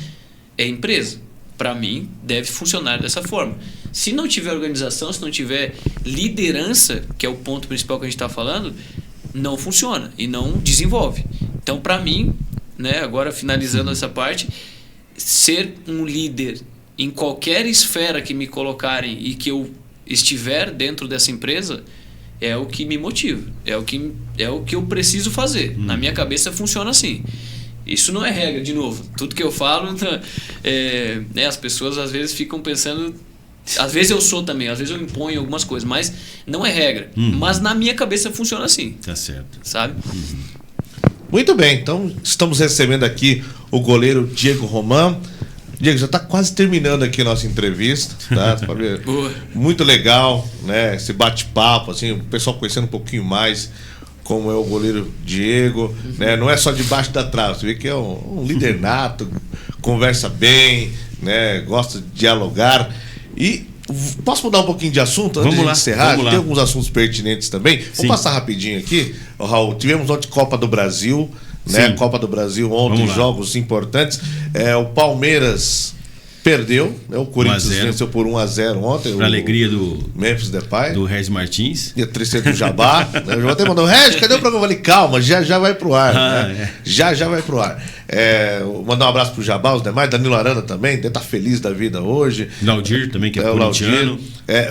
é empresa. Para mim, deve funcionar dessa forma. Se não tiver organização, se não tiver liderança, que é o ponto principal que a gente está falando, não funciona e não desenvolve. Então, para mim, né, agora finalizando essa parte, ser um líder em qualquer esfera que me colocarem e que eu estiver dentro dessa empresa é o que me motiva, é o que eu preciso fazer. Na minha cabeça funciona assim. Isso não é regra, de novo. Tudo que eu falo, né, as pessoas às vezes ficam pensando... Às vezes eu sou também, às vezes eu imponho algumas coisas, mas não é regra. Mas na minha cabeça funciona assim. Tá certo. Sabe? Muito bem, então estamos recebendo aqui o goleiro Diego Roman. Diego, já está quase terminando aqui a nossa entrevista, tá? Muito legal, né? Esse bate-papo, assim, o pessoal conhecendo um pouquinho mais como é o goleiro Diego, né? Não é só debaixo da trave, você vê que é um líder nato, conversa bem, né? Gosta de dialogar. E posso mudar um pouquinho de assunto antes de encerrar? Tem alguns assuntos pertinentes também. Vamos passar rapidinho aqui. Raul, tivemos ontem Copa do Brasil, né? Copa do Brasil ontem, jogos importantes. O Palmeiras Perdeu, né? O Corinthians 1-0. venceu por 1-0 ontem. Pra alegria do Memphis Depay. do Regis Martins. E a tristeza do Jabá. Né? O Jabá até mandou, Regis, cadê o programa? Eu falei, calma, já vai pro ar. Né? Já vai pro ar. Mandar um abraço pro Jabá, os demais, Danilo Arana também, deve estar feliz da vida hoje. Laudir também, que é corintiano.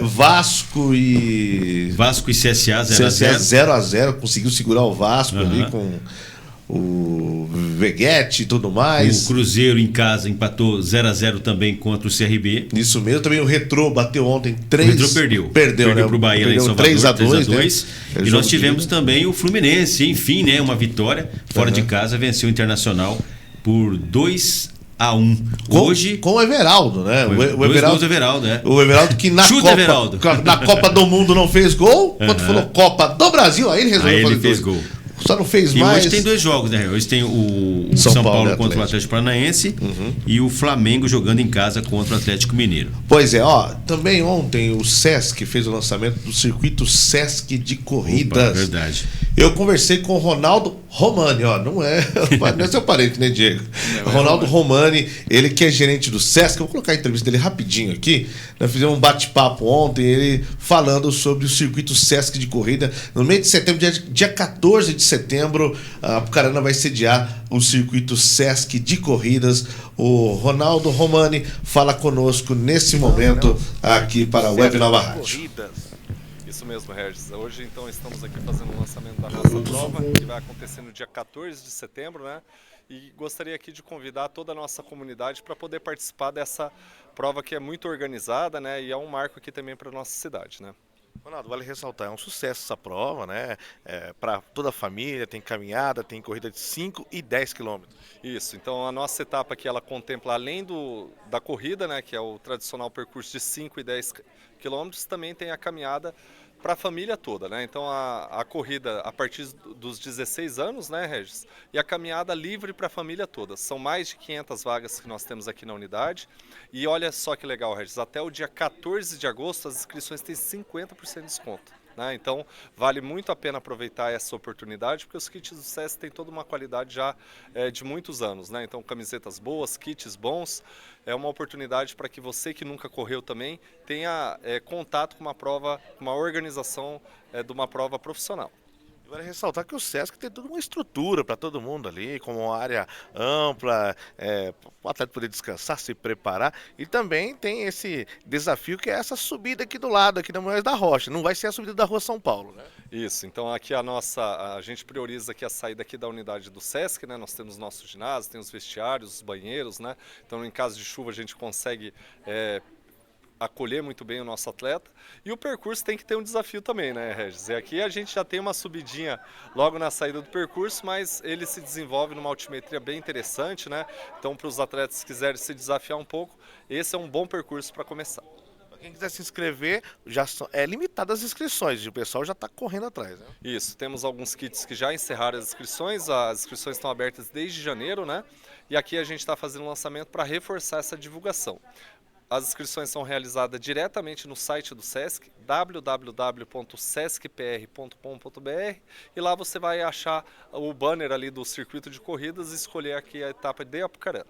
Vasco e CSA 0-0, conseguiu segurar o Vasco ali com o Veguete e tudo mais. O Cruzeiro em casa empatou 0-0 também contra o CRB. Isso mesmo, também o Retrô bateu ontem 3. O Retrô perdeu, né? pro Bahia lá em Salvador, 3-2. Né? E nós tivemos também o Fluminense, enfim, né? Uma vitória fora de casa, venceu o Internacional por 2-1. Hoje com o Everaldo, né? O Everaldo, né? O Everaldo que na Copa do Mundo não fez gol, quando falou Copa do Brasil, aí ele resolveu fazer fez gol. Só não fez e mais. Hoje tem 2 jogos, né? Hoje tem o São Paulo contra o Atlético Paranaense e o Flamengo jogando em casa contra o Atlético Mineiro. Pois é, também ontem o Sesc fez o lançamento do circuito Sesc de corridas. Opa, verdade. Eu conversei com o Ronaldo Romani, não é seu parente, né, Diego? Ronaldo Romani, ele que é gerente do Sesc. Eu vou colocar a entrevista dele rapidinho aqui. Nós fizemos um bate-papo ontem, ele falando sobre o circuito Sesc de corrida. No mês de setembro, dia 14 de setembro, a Apucarana vai sediar o circuito Sesc de corridas. O Ronaldo Romani fala conosco nesse momento aqui para a Web Nova Rádio. Isso mesmo, Regis. Hoje, então, estamos aqui fazendo o lançamento da nossa prova, que vai acontecer no dia 14 de setembro, né? E gostaria aqui de convidar toda a nossa comunidade para poder participar dessa prova que é muito organizada, né? E é um marco aqui também para a nossa cidade, né? Ronaldo, vale ressaltar, é um sucesso essa prova, né? Para toda a família, tem caminhada, tem corrida de 5 e 10 quilômetros. Isso, então a nossa etapa aqui, ela contempla, além da corrida, né? Que é o tradicional percurso de 5 e 10 quilômetros, também tem a caminhada para a família toda, né? Então a corrida a partir dos 16 anos, né, Regis? E a caminhada livre para a família toda. São mais de 500 vagas que nós temos aqui na unidade. E olha só que legal, Regis, até o dia 14 de agosto as inscrições têm 50% de desconto. Né? Então vale muito a pena aproveitar essa oportunidade, porque os kits do SESC têm toda uma qualidade já de muitos anos, né? Então camisetas boas, kits bons, é uma oportunidade para que você que nunca correu também tenha contato com uma prova, uma organização de uma prova profissional. Vale ressaltar que o Sesc tem toda uma estrutura para todo mundo ali, com uma área ampla, o atleta poder descansar, se preparar, e também tem esse desafio que é essa subida aqui do lado, aqui da Moraes da Rocha. Não vai ser a subida da Rua São Paulo, né? Isso, então aqui a gente prioriza aqui a saída aqui da unidade do Sesc, né? Nós temos nosso ginásio, tem os vestiários, os banheiros, né? Então em caso de chuva a gente consegue acolher muito bem o nosso atleta, e o percurso tem que ter um desafio também, né, Regis? E aqui a gente já tem uma subidinha logo na saída do percurso, mas ele se desenvolve numa altimetria bem interessante, né? Então para os atletas que quiserem se desafiar um pouco, esse é um bom percurso para começar. Quem quiser se inscrever, já é limitado as inscrições, o pessoal já está correndo atrás, né? Isso, temos alguns kits que já encerraram as inscrições estão abertas desde janeiro, né? E aqui a gente está fazendo um lançamento para reforçar essa divulgação. As inscrições são realizadas diretamente no site do Sesc, www.sescpr.com.br, e lá você vai achar o banner ali do circuito de corridas e escolher aqui a etapa de Apucarana.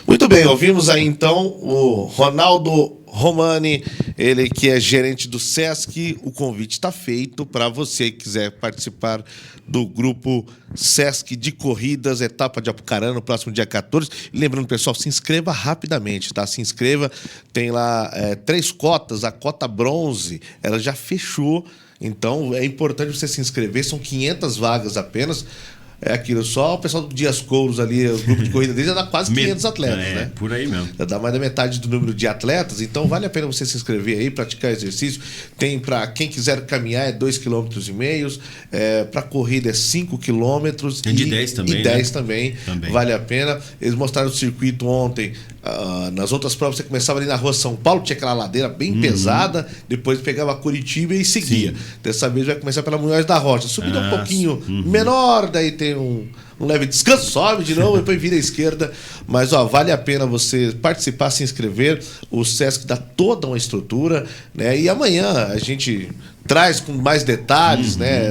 Muito bem, ouvimos aí então o Ronaldo Romani, ele que é gerente do Sesc. O convite está feito para você que quiser participar do grupo Sesc de Corridas, etapa de Apucarana, no próximo dia 14. E lembrando, pessoal, se inscreva rapidamente, tá? Se inscreva, tem lá 3 cotas, a cota bronze, ela já fechou, então é importante você se inscrever, são 500 vagas apenas. É aquilo, só o pessoal do Dias Couros ali, o grupo de corrida deles já dá quase 500 atletas, né? Por aí mesmo. Já dá mais da metade do número de atletas, então vale a pena você se inscrever aí, praticar exercício. Tem para quem quiser caminhar 2,5 km, para corrida 5 km. Tem de 10 também. E 10 também, vale a pena. Eles mostraram o circuito ontem. Nas outras provas você começava ali na Rua São Paulo, tinha aquela ladeira bem pesada, depois pegava Curitiba e seguia. Sim. Dessa vez vai começar pela Munhoz da Rocha, subida um pouquinho menor, daí tem um leve descanso, sobe de novo, depois vira à esquerda. Mas vale a pena você participar, se inscrever. O Sesc dá toda uma estrutura, né? E amanhã a gente traz com mais detalhes, né?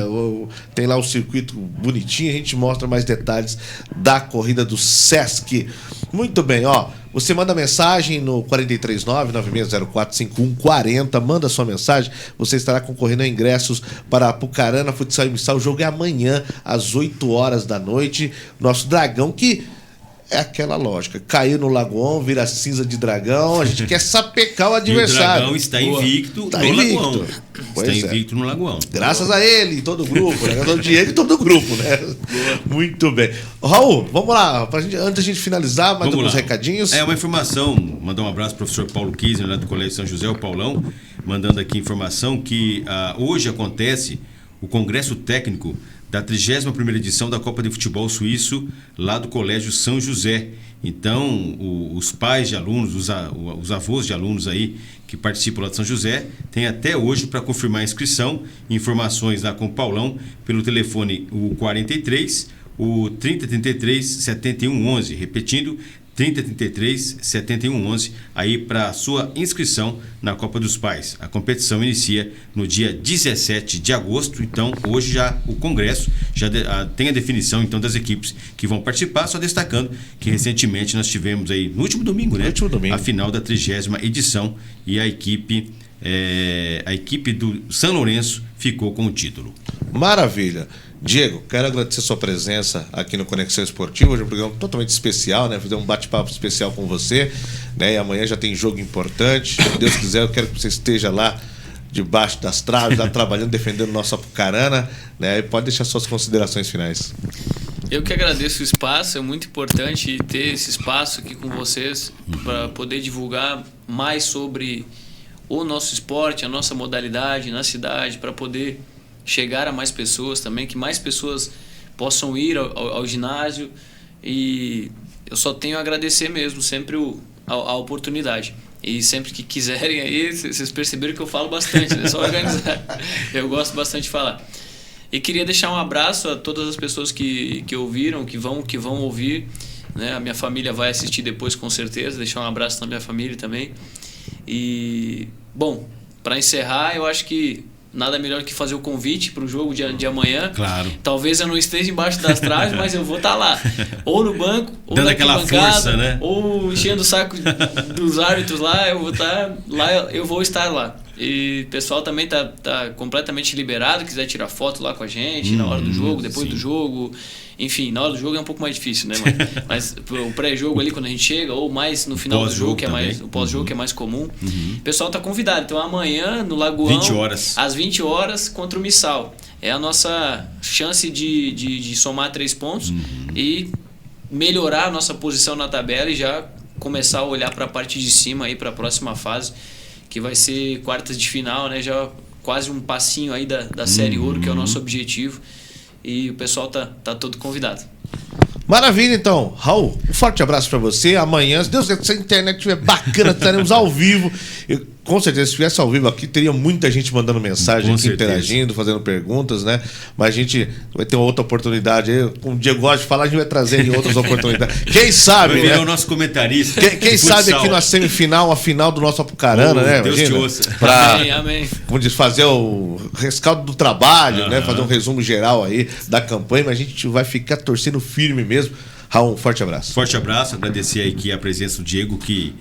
Tem lá o circuito bonitinho, a gente mostra mais detalhes da corrida do Sesc. Muito bem, ó. Você manda mensagem no 439-9604-5140, manda sua mensagem, você estará concorrendo a ingressos para a Apucarana Futsal e Missal. O jogo é amanhã, às 8 horas da noite. Nosso Dragão, que é aquela lógica, caiu no Lagoão, vira cinza de Dragão, a gente quer sapecar o adversário. E o Dragão está invicto Tá no invicto. Lagoão. Pois Está invicto no Lagoão. Graças a ele e todo o grupo, né? O Diego e todo o grupo, né? Muito bem. Raul, vamos lá, antes da gente finalizar, mais alguns recadinhos. É uma informação, mandar um abraço pro professor Paulo Kisner, lá do Colégio São José, o Paulão, mandando aqui informação que hoje acontece o Congresso Técnico da 31ª edição da Copa de Futebol Suíço, lá do Colégio São José. Então, os pais de alunos, os avós de alunos aí que participam lá de São José, têm até hoje para confirmar a inscrição. Informações lá com o Paulão, pelo telefone o 43, o 3033 7111, repetindo, 3033 7111, aí para sua inscrição na Copa dos Pais. A competição inicia no dia 17 de agosto, então hoje já o Congresso já tem a definição então das equipes que vão participar, só destacando que recentemente nós tivemos aí, no último domingo, né? A final da 30ª edição e a equipe do São Lourenço ficou com o título. Maravilha. Diego, quero agradecer a sua presença aqui no Conexão Esportiva. Hoje é um programa totalmente especial, né? Fazer um bate-papo especial com você, né? E amanhã já tem jogo importante. Se Deus quiser, eu quero que você esteja lá debaixo das traves, lá trabalhando, defendendo o nosso Apucarana, né? E pode deixar suas considerações finais. Eu que agradeço o espaço, é muito importante ter esse espaço aqui com vocês para poder divulgar mais sobre o nosso esporte, a nossa modalidade na cidade, para poder chegar a mais pessoas também, que mais pessoas possam ir ao ginásio, e eu só tenho a agradecer mesmo sempre a oportunidade. E sempre que quiserem aí, vocês perceberam que eu falo bastante, é só organizar. Eu gosto bastante de falar. E queria deixar um abraço a todas as pessoas que ouviram, que vão ouvir, né? A minha família vai assistir depois com certeza, deixar um abraço na minha família também. E, bom, para encerrar, eu acho que nada melhor que fazer o convite para o jogo de amanhã. Claro. Talvez eu não esteja embaixo das traves, mas eu vou estar lá. Ou no banco, ou dando na aquela força, né? ou enchendo o saco dos árbitros lá, eu vou estar lá, eu vou estar lá. E o pessoal também tá completamente liberado, quiser tirar foto lá com a gente na hora do jogo, depois do jogo. Enfim, na hora do jogo é um pouco mais difícil, né? Mas o pré-jogo ali quando a gente chega, ou mais no final do jogo, que é mais, o pós-jogo que é mais comum. O pessoal tá convidado. Então amanhã no Lagoão, 20 horas. às 20 horas contra o Missal. É a nossa chance de somar 3 pontos e melhorar a nossa posição na tabela e já começar a olhar para a parte de cima aí para a próxima fase, que vai ser quartas de final, né? Já quase um passinho aí da Série Ouro, que é o nosso objetivo. E o pessoal tá todo convidado. Maravilha, então. Raul, um forte abraço para você. Amanhã, se Deus quiser, se a internet estiver bacana, estaremos ao vivo. Com certeza, se estivesse ao vivo aqui, teria muita gente mandando mensagem, aqui, interagindo, fazendo perguntas, né? Mas a gente vai ter uma outra oportunidade aí. Como o Diego gosta de falar, a gente vai trazer em outras oportunidades. Quem sabe, vai né? o nosso comentarista. Quem sabe aqui na semifinal, a final do nosso Apucarana, né? Deus Imagina, te ouça. pra, Amém. como diz, fazer o rescaldo do trabalho, né? Fazer um resumo geral aí da campanha, mas a gente vai ficar torcendo firme mesmo. Raul, um forte abraço. Forte abraço, agradecer aí aqui a presença do Diego, que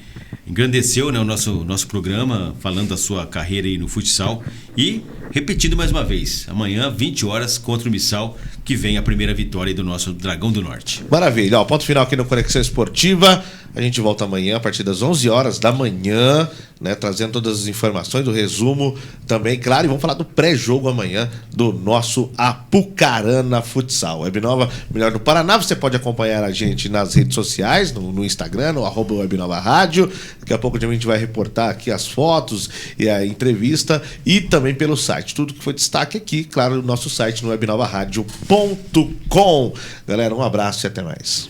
engrandeceu, né, o nosso programa, falando da sua carreira aí no futsal. E repetindo mais uma vez, amanhã, 20 horas, contra o Missal, que vem a primeira vitória aí do nosso Dragão do Norte. Maravilha. Ó, ponto final aqui no Conexão Esportiva. A gente volta amanhã, a partir das 11 horas da manhã, né, trazendo todas as informações, o resumo também, claro, e vamos falar do pré-jogo amanhã do nosso Apucarana Futsal. Webnova, melhor do Paraná. Você pode acompanhar a gente nas redes sociais, no Instagram, no @Webnova Rádio. Daqui a pouco a gente vai reportar aqui as fotos e a entrevista, e também pelo site. Tudo que foi destaque aqui, claro, no nosso site, no webnovaradio.com. Galera, um abraço e até mais.